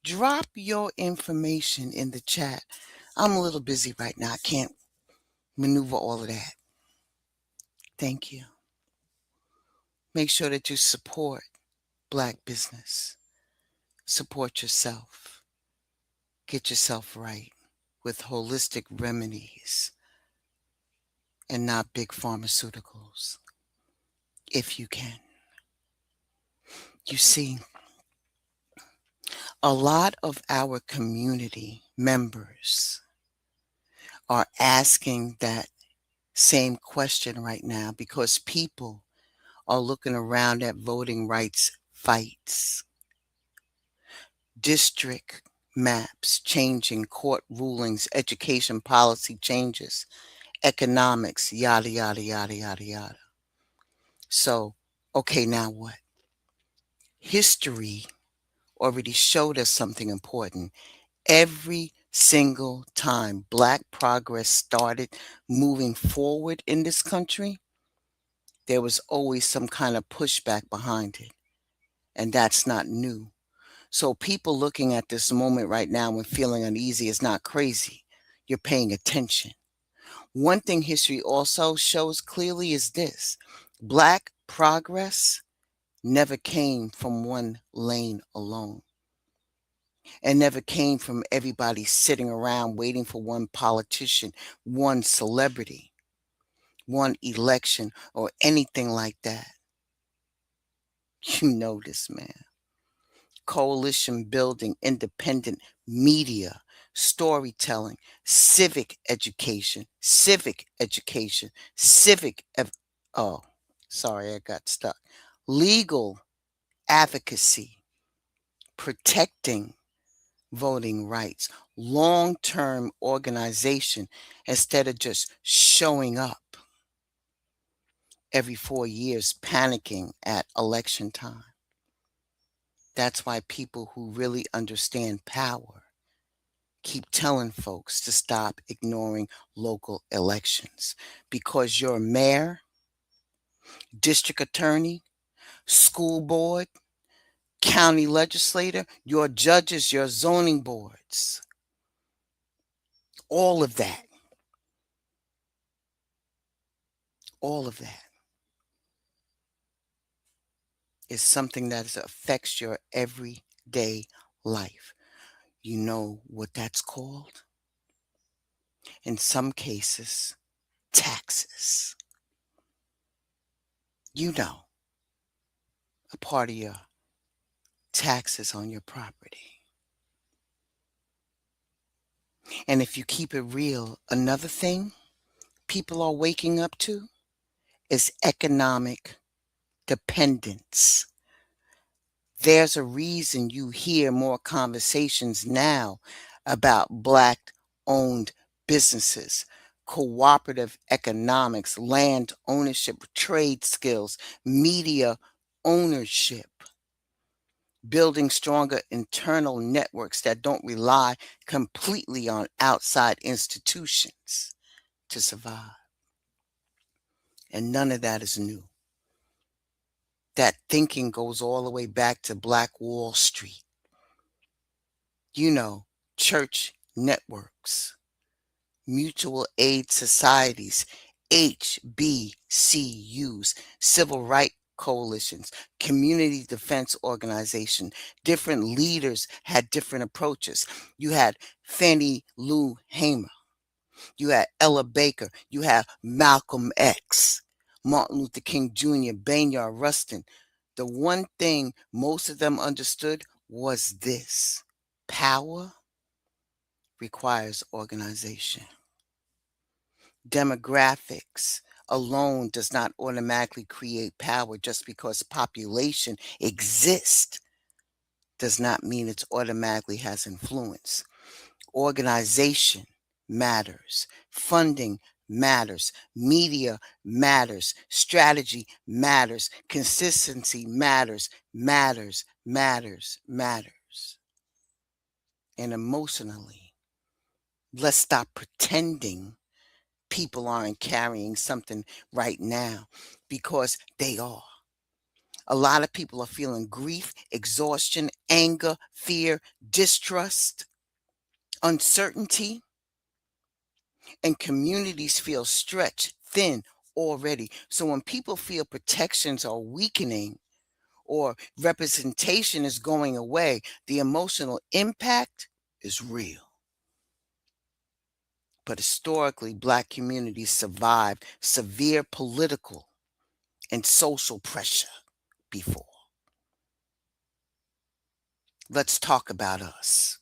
drop your information in the chat. I'm a little busy right now. I can't maneuver all of that. Thank you. Make sure that you support Black business. Support yourself. Get yourself right with holistic remedies and not big pharmaceuticals, if you can. You see, a lot of our community members are asking that same question right now because people are looking around at voting rights fights, district maps changing, court rulings, education policy changes, economics, yada, yada, yada, yada, yada. So, okay, now what? History already showed us something important. Every single time Black progress started moving forward in this country, there was always some kind of pushback behind it. And that's not new. So people looking at this moment right now and feeling uneasy is not crazy. You're paying attention. One thing history also shows clearly is this: Black progress never came from one lane alone. And never came from everybody sitting around waiting for one politician, one celebrity, one election, or anything like that. You know this, man. Coalition building, independent media, storytelling, civic education, oh, sorry, I got stuck. Legal advocacy, protecting voting rights, long-term organization instead of just showing up every 4 years panicking at election time. That's why people who really understand power keep telling folks to stop ignoring local elections, because your mayor, district attorney, school board, county legislator, your judges, your zoning boards, all of that is something that affects your everyday life. You know what that's called? In some cases, taxes. You know, a part of your taxes on your property. And if you keep it real, another thing people are waking up to is economic dependence. There's a reason you hear more conversations now about Black owned businesses, cooperative economics, land ownership, trade skills, media ownership, building stronger internal networks that don't rely completely on outside institutions to survive. And none of that is new. That thinking goes all the way back to Black Wall Street. You know, church networks, mutual aid societies, HBCUs, civil rights coalitions, community defense organization. Different leaders had different approaches. You had Fannie Lou Hamer. You had Ella Baker. You had Malcolm X, Martin Luther King Jr., Bayard Rustin. The one thing most of them understood was this: power requires organization. Demographics alone does not automatically create power. Just because population exists does not mean it automatically has influence. Organization matters. Funding matters. Media matters. Strategy matters. Consistency matters. Matters. And emotionally, let's stop pretending people aren't carrying something right now, because they are. A lot of people are feeling grief, exhaustion, anger, fear, distrust, uncertainty, and communities feel stretched thin already. So when people feel protections are weakening or representation is going away, the emotional impact is real. But historically, Black communities survived severe political and social pressure before. Let's talk about us.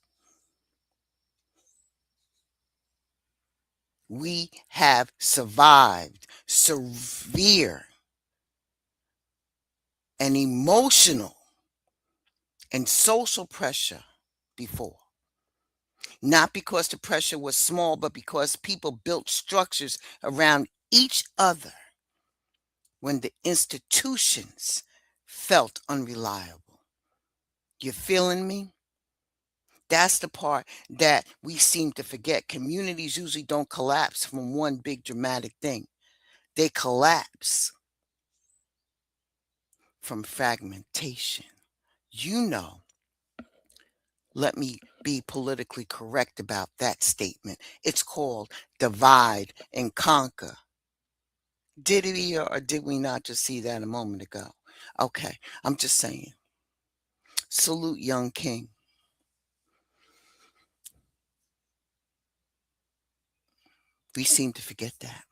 We have survived severe and emotional and social pressure before. Not because the pressure was small, but because people built structures around each other when the institutions felt unreliable. You feeling me? That's the part that we seem to forget. Communities usually don't collapse from one big dramatic thing. They collapse from fragmentation. You know, let me be politically correct about that statement. It's called divide and conquer. Did we or did we not just see that a moment ago? Okay, I'm just saying. Salute young king. We seem to forget that.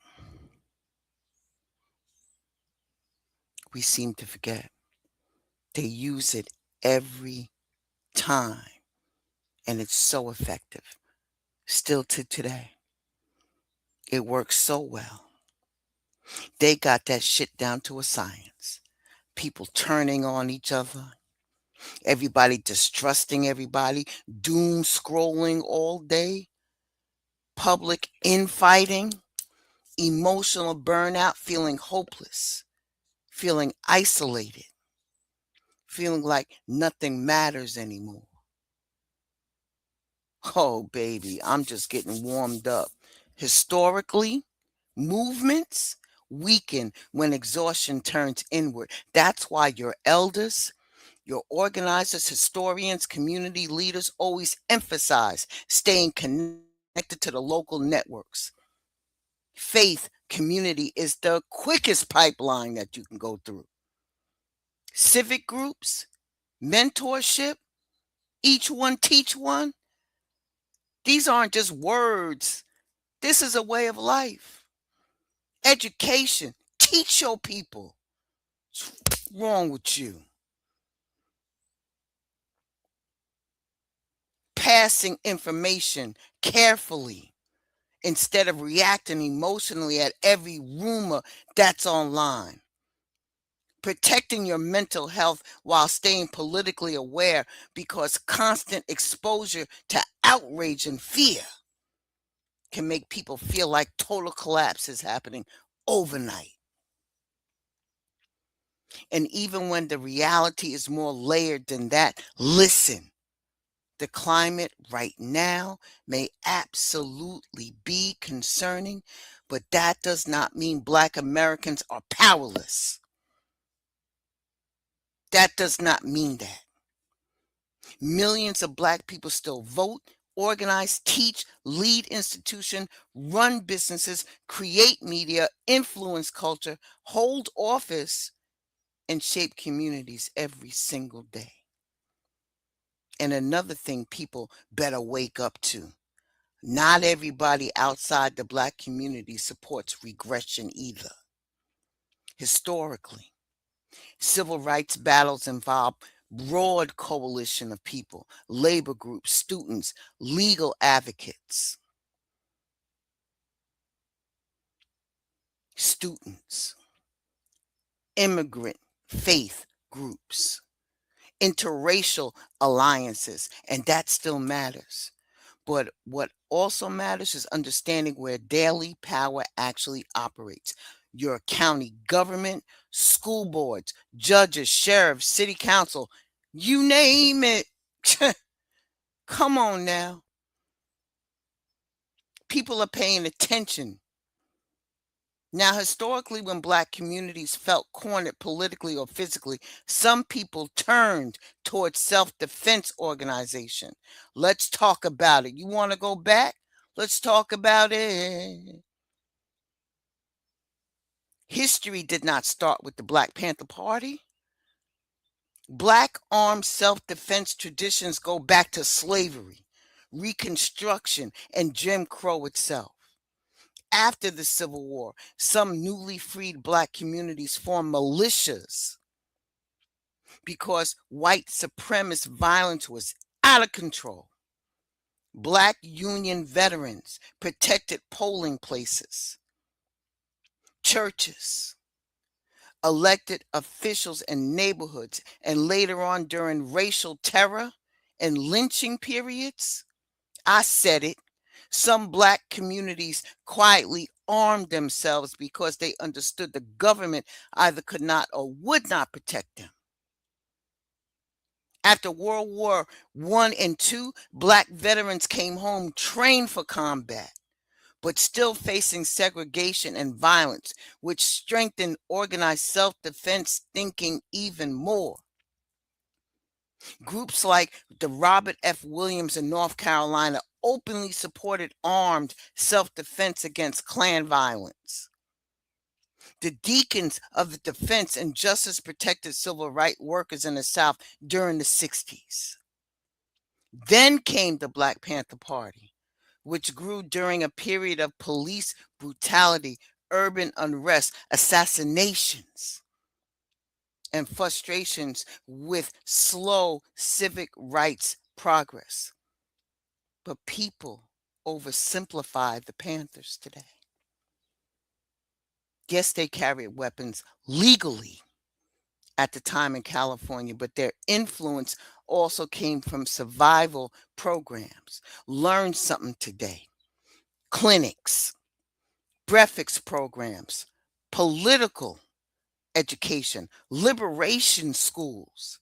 We seem to forget. They use it every time, and it's so effective. Still to today. It works so well. They got that shit down to a science. People turning on each other, everybody distrusting everybody, doom scrolling all day, public infighting, emotional burnout, feeling hopeless, feeling isolated, feeling like nothing matters anymore. Oh, baby, I'm just getting warmed up. Historically, movements weaken when exhaustion turns inward. That's why your elders, your organizers, historians, community leaders always emphasize staying connected to the local networks. Faith community is the quickest pipeline that you can go through. Civic groups, mentorship, each one teach one. These aren't just words. This is a way of life. Education, teach your people. What's wrong with you? Passing information carefully instead of reacting emotionally at every rumor that's online. Protecting your mental health while staying politically aware, because constant exposure to outrage and fear can make people feel like total collapse is happening overnight. And even when the reality is more layered than that, listen. The climate right now may absolutely be concerning, but that does not mean Black Americans are powerless. That does not mean that. Millions of Black people still vote, organize, teach, lead institutions, run businesses, create media, influence culture, hold office, and shape communities every single day. And another thing people better wake up to. Not everybody outside the Black community supports regression either. Historically, civil rights battles involve broad coalition of people, labor groups, students, legal advocates, immigrant faith groups, interracial alliances, and that still matters. But what also matters is understanding where daily power actually operates. Your county government, school boards, judges, sheriffs, city council, you name it. Come on now. People are paying attention. Now, historically, when Black communities felt cornered politically or physically, some people turned towards self-defense organization. Let's talk about it. You want to go back? Let's talk about it. History did not start with the Black Panther Party. Black armed self-defense traditions go back to slavery, Reconstruction, and Jim Crow itself. After the Civil War, some newly freed Black communities formed militias because white supremacist violence was out of control. Black Union veterans protected polling places, churches, elected officials in neighborhoods, and later on during racial terror and lynching periods. I said it. Some Black communities quietly armed themselves because they understood the government either could not or would not protect them. After World War I and II, Black veterans came home trained for combat, but still facing segregation and violence, which strengthened organized self-defense thinking even more. Groups like the Robert F. Williams in North Carolina openly supported armed self-defense against Klan violence. The Deacons of the Defense and Justice protected civil rights workers in the South during the 60s. Then came the Black Panther Party, which grew during a period of police brutality, urban unrest, assassinations, and frustrations with slow civic rights progress. But people oversimplify the Panthers today. Yes, they carried weapons legally at the time in California, but their influence also came from survival programs. Learn something today. Clinics, breakfast programs, political education, liberation schools.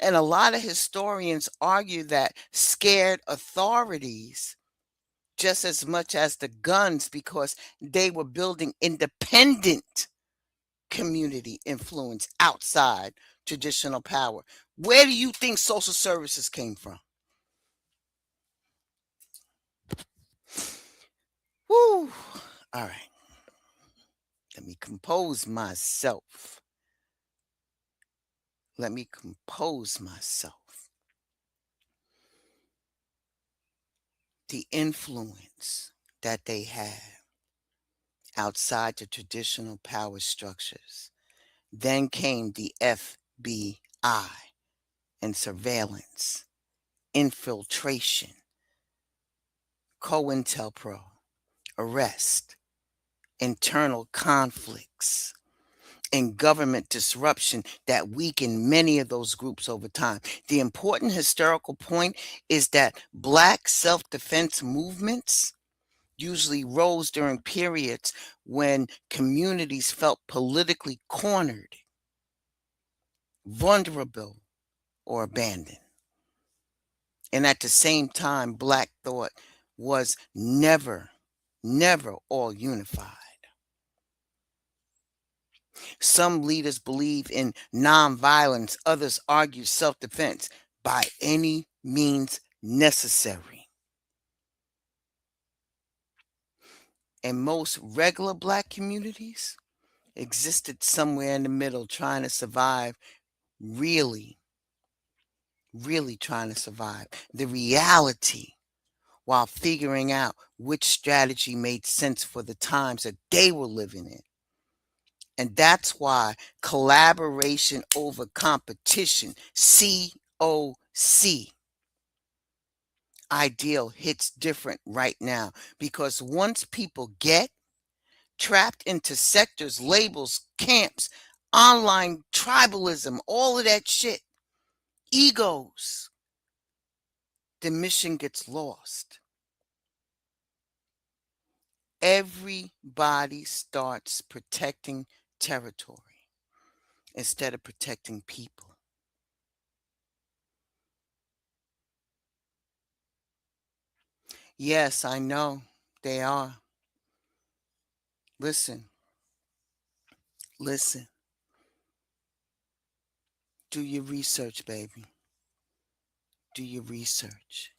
And a lot of historians argue that scared authorities just as much as the guns because they were building independent community influence outside traditional power. Where do you think social services came from? Woo! All right. Let me compose myself. Let me compose myself. The influence that they have outside the traditional power structures. Then came the FBI and surveillance, infiltration, COINTELPRO, arrest, internal conflicts, and government disruption that weakened many of those groups over time. The important historical point is that Black self-defense movements usually rose during periods when communities felt politically cornered, vulnerable, or abandoned. And at the same time, Black thought was never all unified. Some leaders believe in nonviolence, others argue self-defense by any means necessary. And most regular Black communities existed somewhere in the middle, trying to survive, really trying to survive the reality while figuring out which strategy made sense for the times that they were living in. And that's why collaboration over competition, COC, ideal hits different right now. Because once people get trapped into sectors, labels, camps, online tribalism, all of that shit, egos, the mission gets lost. Everybody starts protecting territory instead of protecting people. Yes, I know they are. Listen. Do your research, baby. Do your research.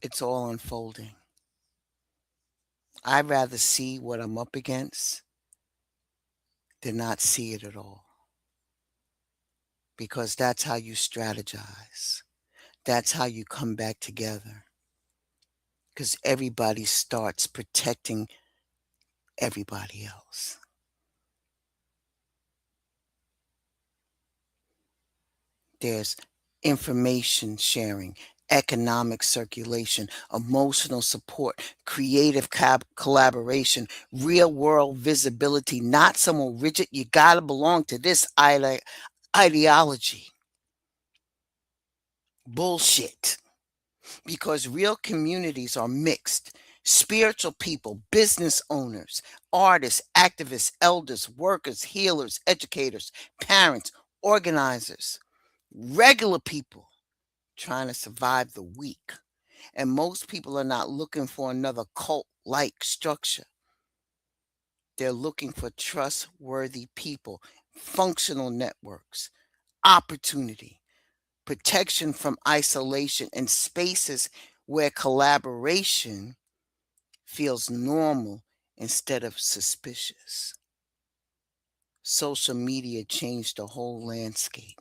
It's all unfolding. I'd rather see what I'm up against than not see it at all. Because that's how you strategize. That's how you come back together. Because everybody starts protecting everybody else. There's information sharing, economic circulation, emotional support, creative collaboration, real world visibility, not someone rigid. You got to belong to this ideology. Bullshit. Because real communities are mixed. Spiritual people, business owners, artists, activists, elders, workers, healers, educators, parents, organizers, regular people trying to survive the week. And most people are not looking for another cult-like structure. They're looking for trustworthy people, functional networks, opportunity, protection from isolation, and spaces where collaboration feels normal instead of suspicious. Social media changed the whole landscape.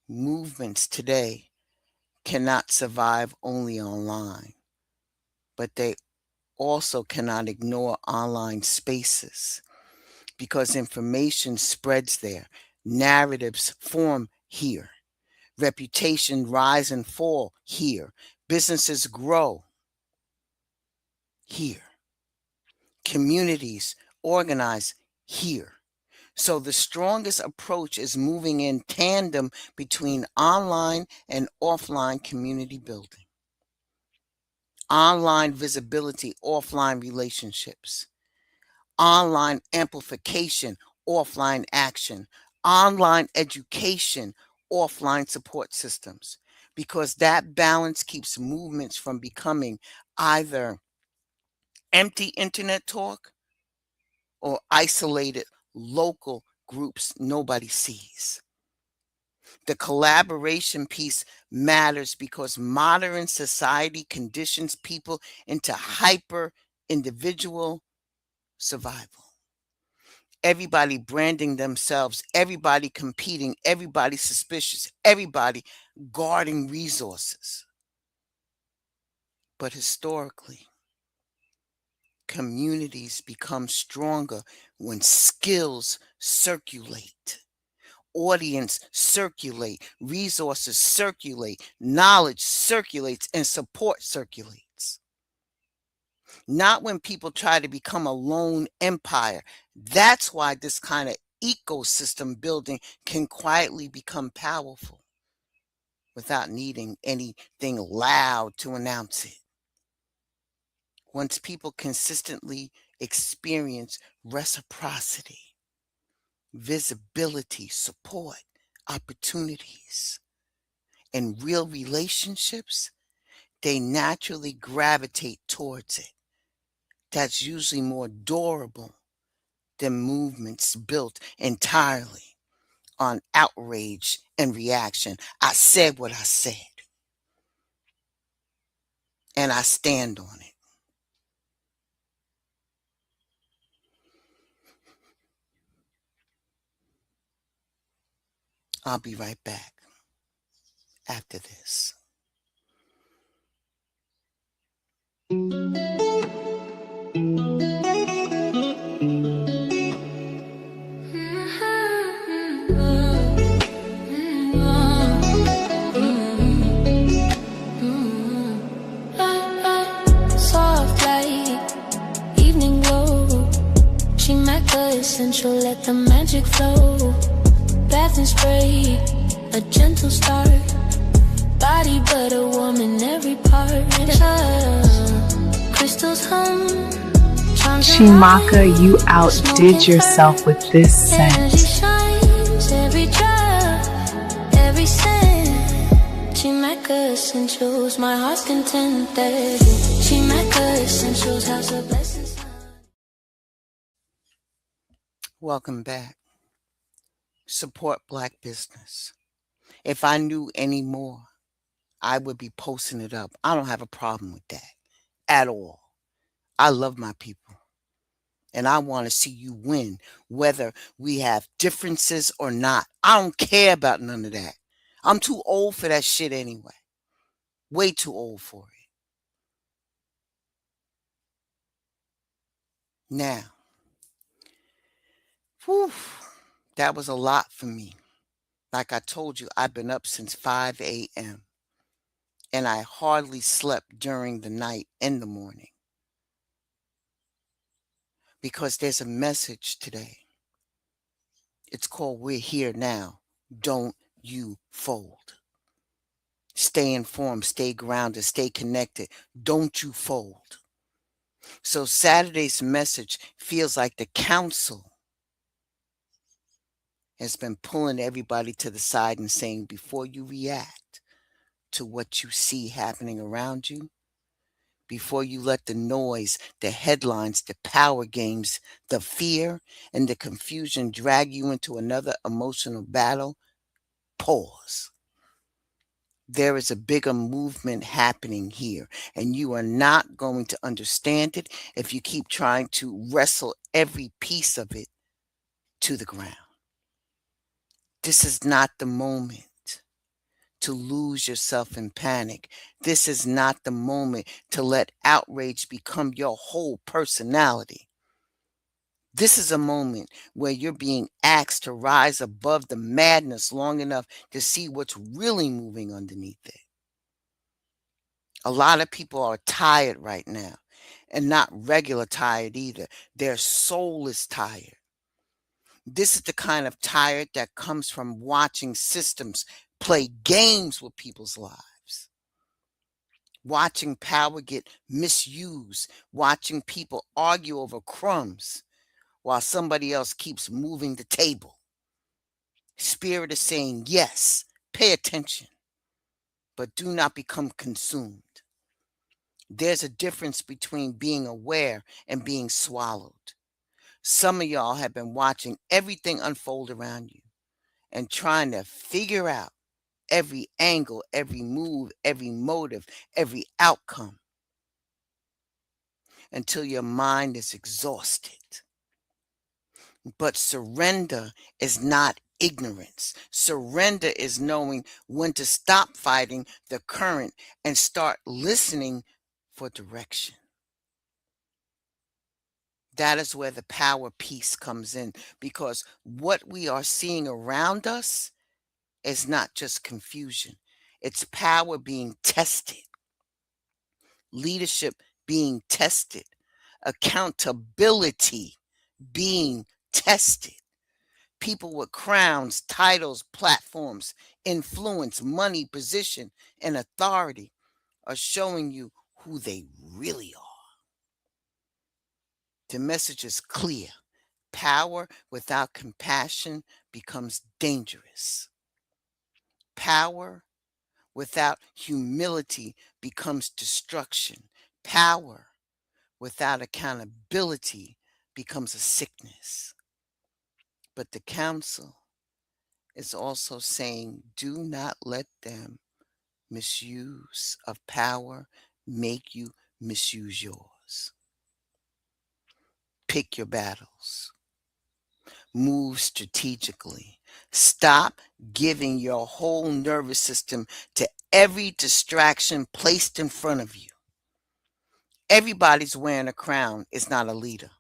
Movements today cannot survive only online, but they also cannot ignore online spaces because information spreads there, narratives form here, reputation rise and fall here, businesses grow here, communities organize here. So the strongest approach is moving in tandem between online and offline community building. Online visibility, offline relationships. Online amplification, offline action. Online education, offline support systems. Because that balance keeps movements from becoming either empty internet talk or isolated local groups nobody sees. The collaboration piece matters because modern society conditions people into hyper individual survival. Everybody branding themselves, everybody competing, everybody suspicious, everybody guarding resources. But historically, communities become stronger when skills circulate. Audience circulate, resources circulate, knowledge circulates, and support circulates. Not when people try to become a lone empire. That's why this kind of ecosystem building can quietly become powerful without needing anything loud to announce it. once people consistently experience reciprocity, visibility, support, opportunities, and real relationships, they naturally gravitate towards it. That's usually more durable than movements built entirely on outrage and reaction. I said what I said, and I stand on it. I'll be right back after this. Soft light, evening glow. She met the essential, let the magic flow. Bath and spray, a gentle start. Body but a woman, every part. Crystals hum. Chimaka, you outdid yourself with this And she scent. shines every drop, every scent. Chimaka essentials, my heart's content that Chimaka essentials, house of blessings. Welcome back. Support Black business. If I knew any more, I would be posting it up. I don't have a problem with that at all. I love my people, and I want to see you win, whether we have differences or not. I don't care about none of that. I'm too old for that shit anyway. Way too old for it. Now, whew, that was a lot for me. Like I told you, I've been up since 5 a.m. and I hardly slept during the night and the morning because there's a message today. It's called We're Here Now. Don't you fold. Stay informed, stay grounded, stay connected. Don't you fold. So Saturday's message feels like the council has been pulling everybody to the side and saying, before you react to what you see happening around you, before you let the noise, the headlines, the power games, the fear, and the confusion drag you into another emotional battle, pause. There is a bigger movement happening here, and you are not going to understand it if you keep trying to wrestle every piece of it to the ground. This is not the moment to lose yourself in panic. This is not the moment to let outrage become your whole personality. This is a moment where you're being asked to rise above the madness long enough to see what's really moving underneath it. A lot of people are tired right now, and not regular tired either. Their soul is tired. This is the kind of tired that comes from watching systems play games with people's lives, watching power get misused, watching people argue over crumbs while somebody else keeps moving the table. Spirit is saying, yes, pay attention, but do not become consumed. There's a difference between being aware and being swallowed. Some of y'all have been watching everything unfold around you and trying to figure out every angle, every move, every motive, every outcome until your mind is exhausted. But surrender is not ignorance. Surrender is knowing when to stop fighting the current and start listening for direction. That is where the power piece comes in, because what we are seeing around us is not just confusion. It's power being tested, leadership being tested, accountability being tested. People with crowns, titles, platforms, influence, money, position, and authority are showing you who they really are. The message is clear. Power without compassion becomes dangerous. Power without humility becomes destruction. Power without accountability becomes a sickness. But the council is also saying, do not let them misuse of power make you misuse yours. Pick your battles. Move strategically. Stop giving your whole nervous system to every distraction placed in front of you. Everybody's wearing a crown is not a leader.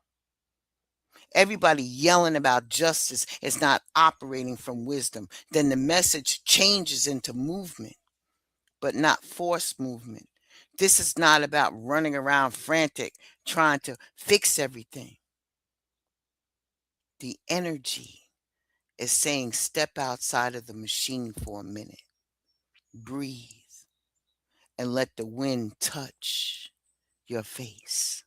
Everybody yelling about justice is not operating from wisdom. Then the message changes into movement, but not forced movement. This is not about running around frantic, trying to fix everything. The energy is saying, step outside of the machine for a minute, breathe, and let the wind touch your face.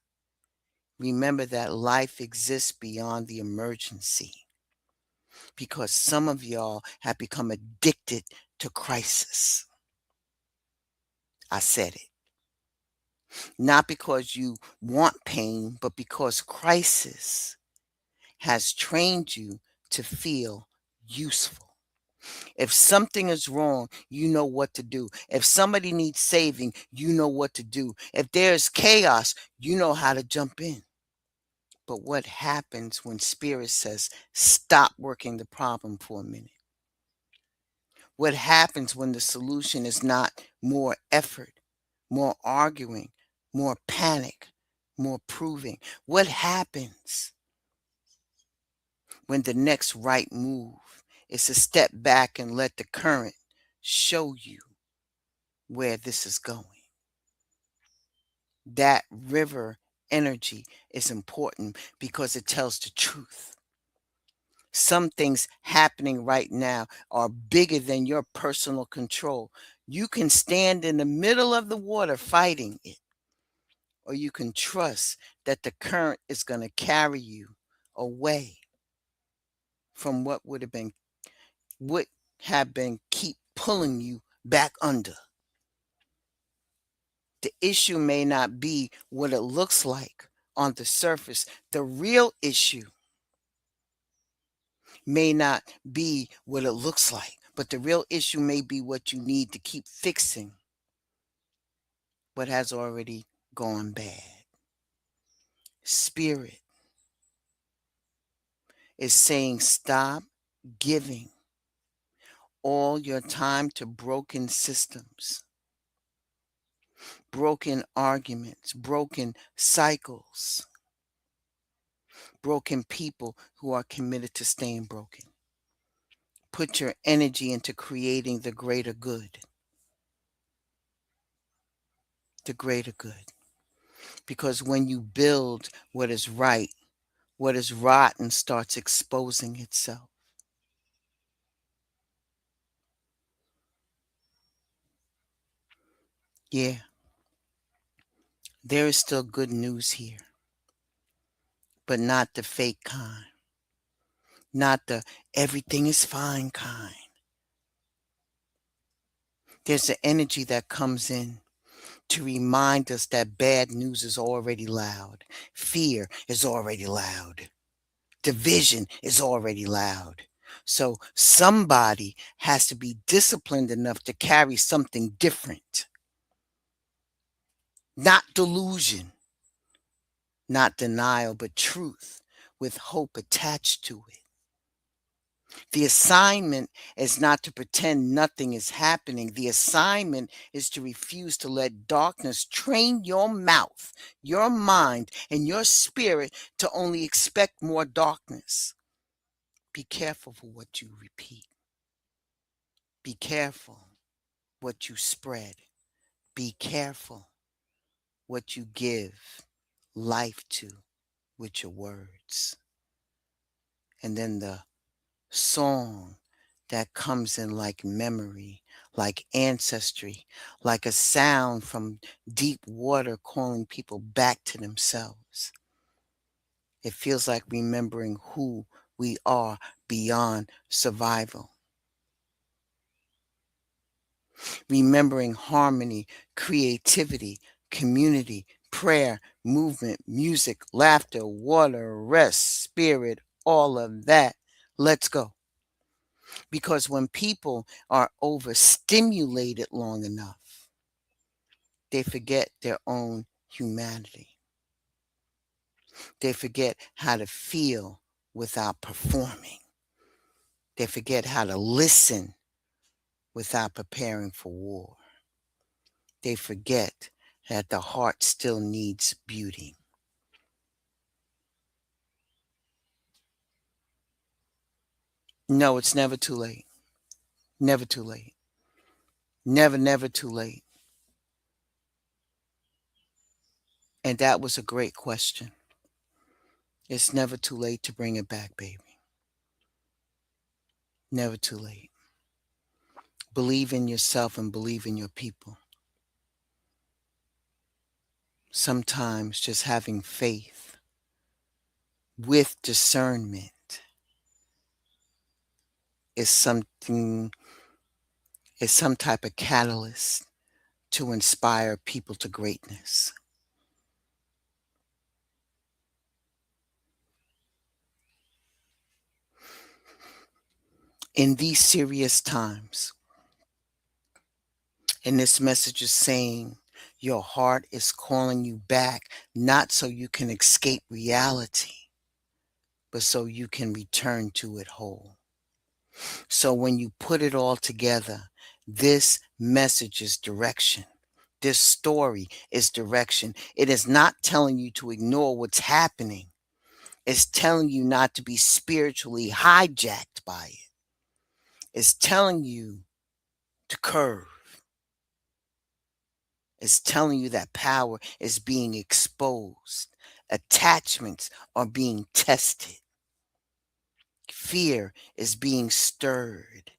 Remember that life exists beyond the emergency, because some of y'all have become addicted to crisis. I said it. Not because you want pain, but because crisis has trained you to feel useful. If something is wrong, you know what to do. If somebody needs saving, you know what to do. If there's chaos, you know how to jump in. But what happens when Spirit says, stop working the problem for a minute? What happens when the solution is not more effort, more arguing, more panic, more proving? What happens when the next right move is to step back and let the current show you where this is going? That river energy is important because it tells the truth. Some things happening right now are bigger than your personal control. You can stand in the middle of the water fighting it, or you can trust that the current is going to carry you away from what would have been keep pulling you back under. The issue may not be what it looks like on the surface. The real issue may not be what it looks like, but the real issue may be what you need to keep fixing what has already gone bad. Spirit is saying, stop giving all your time to broken systems, broken arguments, broken cycles, broken people who are committed to staying broken. Put your energy into creating the greater good. The greater good. Because when you build what is right, what is rotten starts exposing itself. Yeah, there is still good news here, but not the fake kind, not the everything is fine kind. There's an energy that comes in to remind us that bad news is already loud. Fear is already loud. Division is already loud. So somebody has to be disciplined enough to carry something different. Not delusion, not denial, but truth with hope attached to it. The assignment is not to pretend nothing is happening. The assignment is to refuse to let darkness train your mouth, your mind, and your spirit to only expect more darkness. Be careful for what you repeat. Be careful what you spread. Be careful what you give life to with your words. And then the song that comes in like memory, like ancestry, like a sound from deep water calling people back to themselves. It feels like remembering who we are beyond survival. Remembering harmony, creativity, community, prayer, movement, music, laughter, water, rest, spirit, all of that. Let's go. Because when people are overstimulated long enough, they forget their own humanity. They forget how to feel without performing. They forget how to listen without preparing for war. They forget that the heart still needs beauty. No, it's never too late. Never too late. Never, never too late. And that was a great question. It's never too late to bring it back, baby. Never too late. Believe in yourself and believe in your people. Sometimes just having faith with discernment is something, is some type of catalyst to inspire people to greatness. In these serious times, and this message is saying your heart is calling you back, not so you can escape reality, but so you can return to it whole. So when you put it all together, this message is direction. This story is direction. It is not telling you to ignore what's happening. It's telling you not to be spiritually hijacked by it. It's telling you to curve. It's telling you that power is being exposed. Attachments are being tested. Fear is being stirred.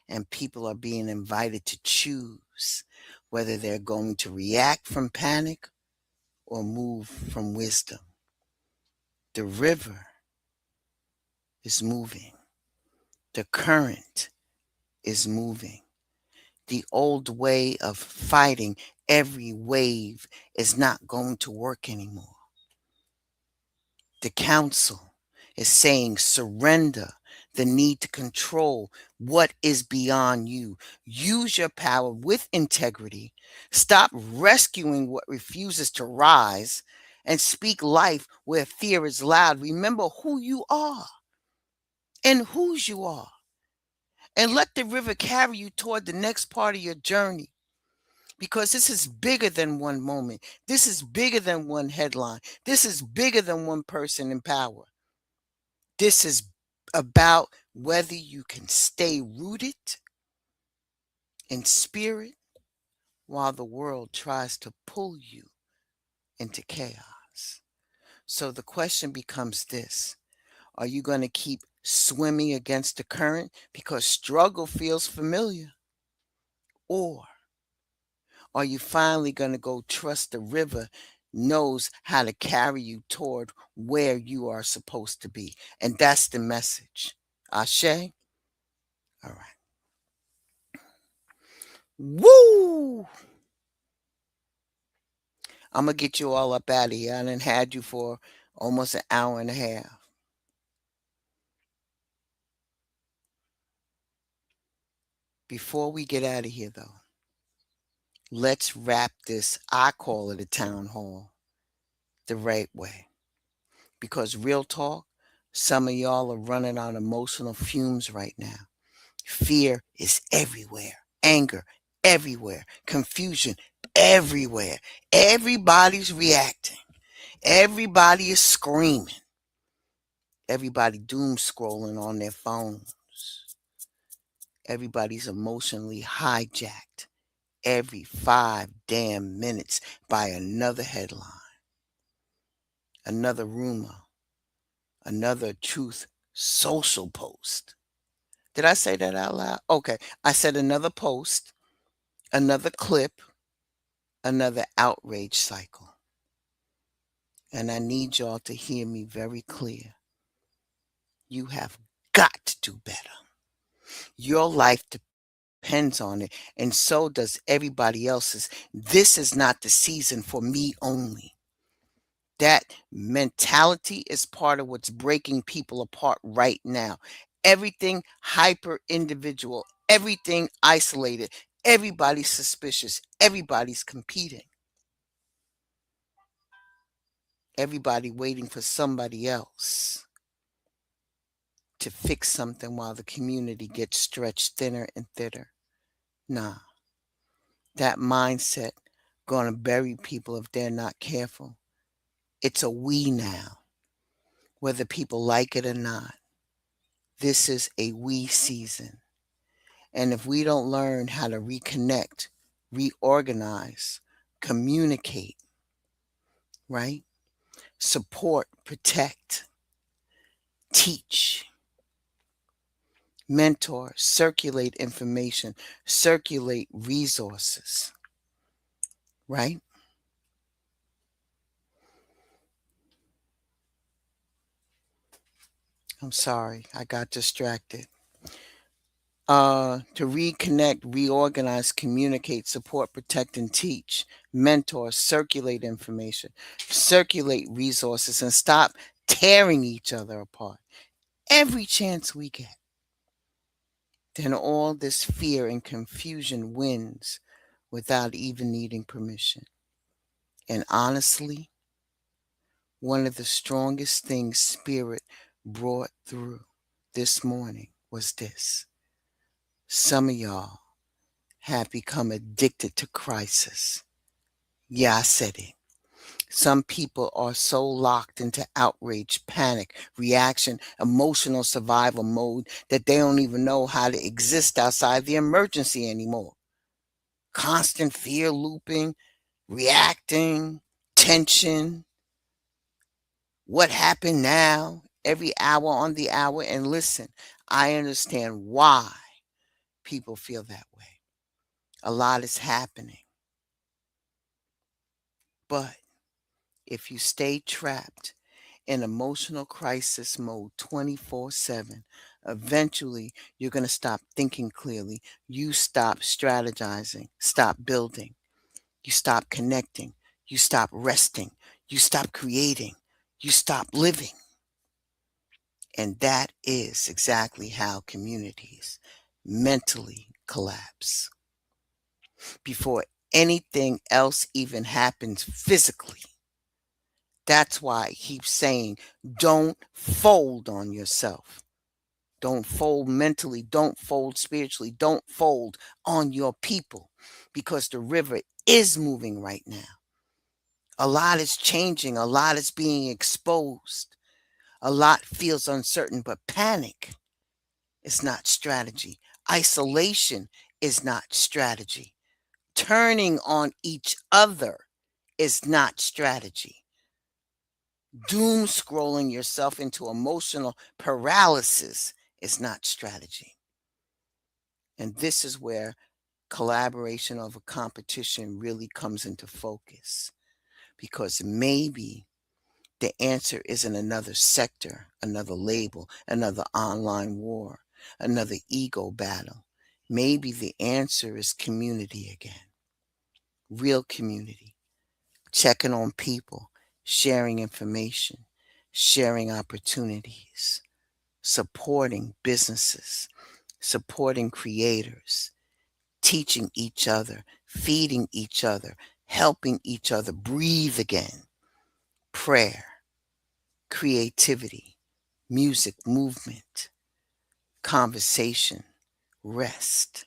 And people are being invited to choose whether they're going to react from panic or move from wisdom. The river is moving. The current is moving. The old way of fighting every wave is not going to work anymore. The council is saying surrender the need to control what is beyond you. Use your power with integrity. Stop rescuing what refuses to rise and speak life where fear is loud. Remember who you are and whose you are. And let the river carry you toward the next part of your journey. Because this is bigger than one moment. This is bigger than one headline. This is bigger than one person in power. This is about whether you can stay rooted in spirit while the world tries to pull you into chaos. So the question becomes this: are you going to keep swimming against the current because struggle feels familiar? Or are you finally going to go trust the river knows how to carry you toward where you are supposed to be? And that's the message. Ashe? All right. Woo! I'm going to get you all up out of here. I done had you for almost an hour and a half. Before we get out of here, though, let's wrap this, I call it a town hall, the right way. Because real talk, some of y'all are running on emotional fumes right now. Fear is everywhere. Anger everywhere. Confusion everywhere. Everybody's reacting. Everybody is screaming. Everybody doom scrolling on their phones. Everybody's emotionally hijacked every 5 damn minutes by another headline, another rumor, another truth social post. Did I say that out loud? Okay. I said another post, another clip, another outrage cycle. And I need y'all to hear me very clear. You have got to do better. Your life depends on it, and so does everybody else's. This is not the season for me only. That mentality is part of what's breaking people apart right now. Everything hyper individual, everything isolated, everybody's suspicious, everybody's competing, everybody waiting for somebody else to fix something while the community gets stretched thinner and thinner. Nah, that mindset gonna bury people if they're not careful. It's a we now, whether people like it or not. This is a we season. And if we don't learn how to reconnect, reorganize, communicate, right? Support, protect, teach, mentor, circulate information, circulate resources, right? I'm sorry, I got distracted. To reconnect, reorganize, communicate, support, protect, and teach, mentor, circulate information, circulate resources, and stop tearing each other apart every chance we get. Then all this fear and confusion wins without even needing permission. And honestly, one of the strongest things Spirit brought through this morning was this. Some of y'all have become addicted to crisis. Yeah, I said it. Some people are so locked into outrage, panic, reaction, emotional survival mode that they don't even know how to exist outside the emergency anymore. Constant fear looping, reacting, tension. What happened now? Every hour on the hour. And listen, I understand why people feel that way. A lot is happening. But if you stay trapped in emotional crisis mode 24/7, eventually you're going to stop thinking clearly. You stop strategizing, stop building, you stop connecting, you stop resting, you stop creating, you stop living. And that is exactly how communities mentally collapse before anything else even happens physically. That's why I keep saying, don't fold on yourself. Don't fold mentally. Don't fold spiritually. Don't fold on your people, because the river is moving right now. A lot is changing. A lot is being exposed. A lot feels uncertain, but panic is not strategy. Isolation is not strategy. Turning on each other is not strategy. Doom scrolling yourself into emotional paralysis is not strategy. And this is where collaboration over competition really comes into focus, because maybe the answer isn't another sector, another label, another online war, another ego battle. Maybe the answer is community again, real community, checking on people, sharing information, sharing opportunities, supporting businesses, supporting creators, teaching each other, feeding each other, helping each other breathe again. Prayer, creativity, music, movement, conversation, rest,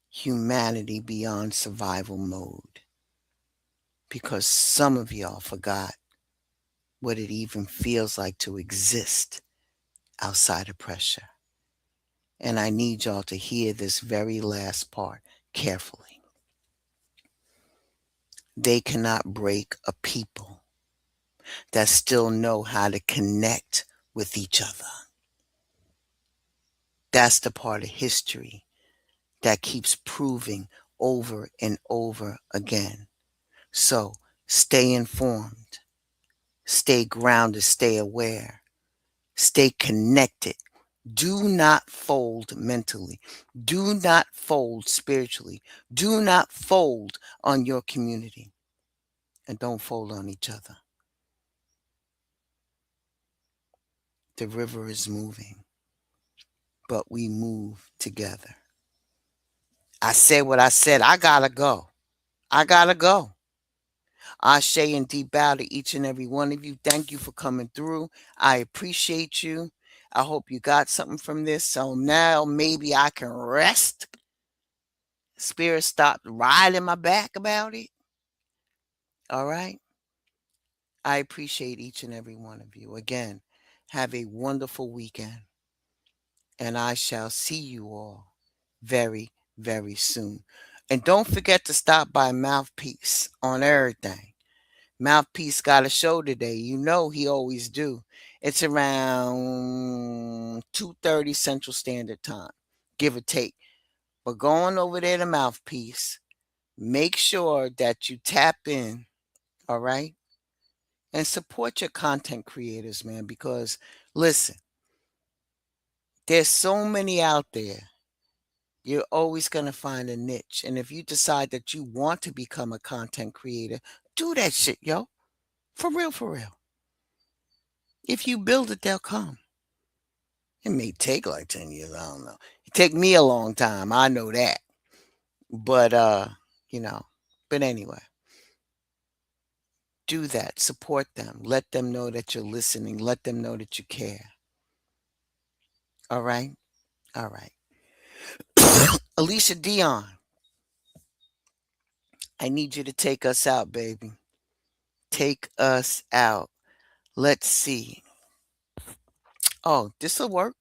humanity beyond survival mode. Because some of y'all forgot what it even feels like to exist outside of pressure. And I need y'all to hear this very last part carefully. They cannot break a people that still know how to connect with each other. That's the part of history that keeps proving over and over again. So stay informed, Stay grounded, stay aware, stay connected. Do not fold mentally. Do not fold spiritually. Do not fold on your community. And don't fold on each other. The river is moving, but we move together. I said what I said. I gotta go. I gotta go. Ashe and deep bow to each and every one of you. Thank you for coming through. I appreciate you. I hope you got something from this. So now maybe I can rest. Spirit stopped riding my back about it. All right. I appreciate each and every one of you. Again, have a wonderful weekend. And I shall see you all very, very soon. And don't forget to stop by Mouthpiece on everything. Mouthpiece got a show today. You know he always do. It's around 2:30 Central Standard Time, give or take. But going over there to Mouthpiece, make sure that you tap in, all right? And support your content creators, man, because listen, there's so many out there. You're always going to find a niche. And if you decide that you want to become a content creator, do that shit, yo. For real, for real. If you build it, they'll come. It may take like 10 years. I don't know. It take me a long time. I know that. But, but anyway, do that. Support them. Let them know that you're listening. Let them know that you care. All right? All right. Alicia Dion, I need you to take us out, baby. Take us out. Let's see. Oh, this'll work.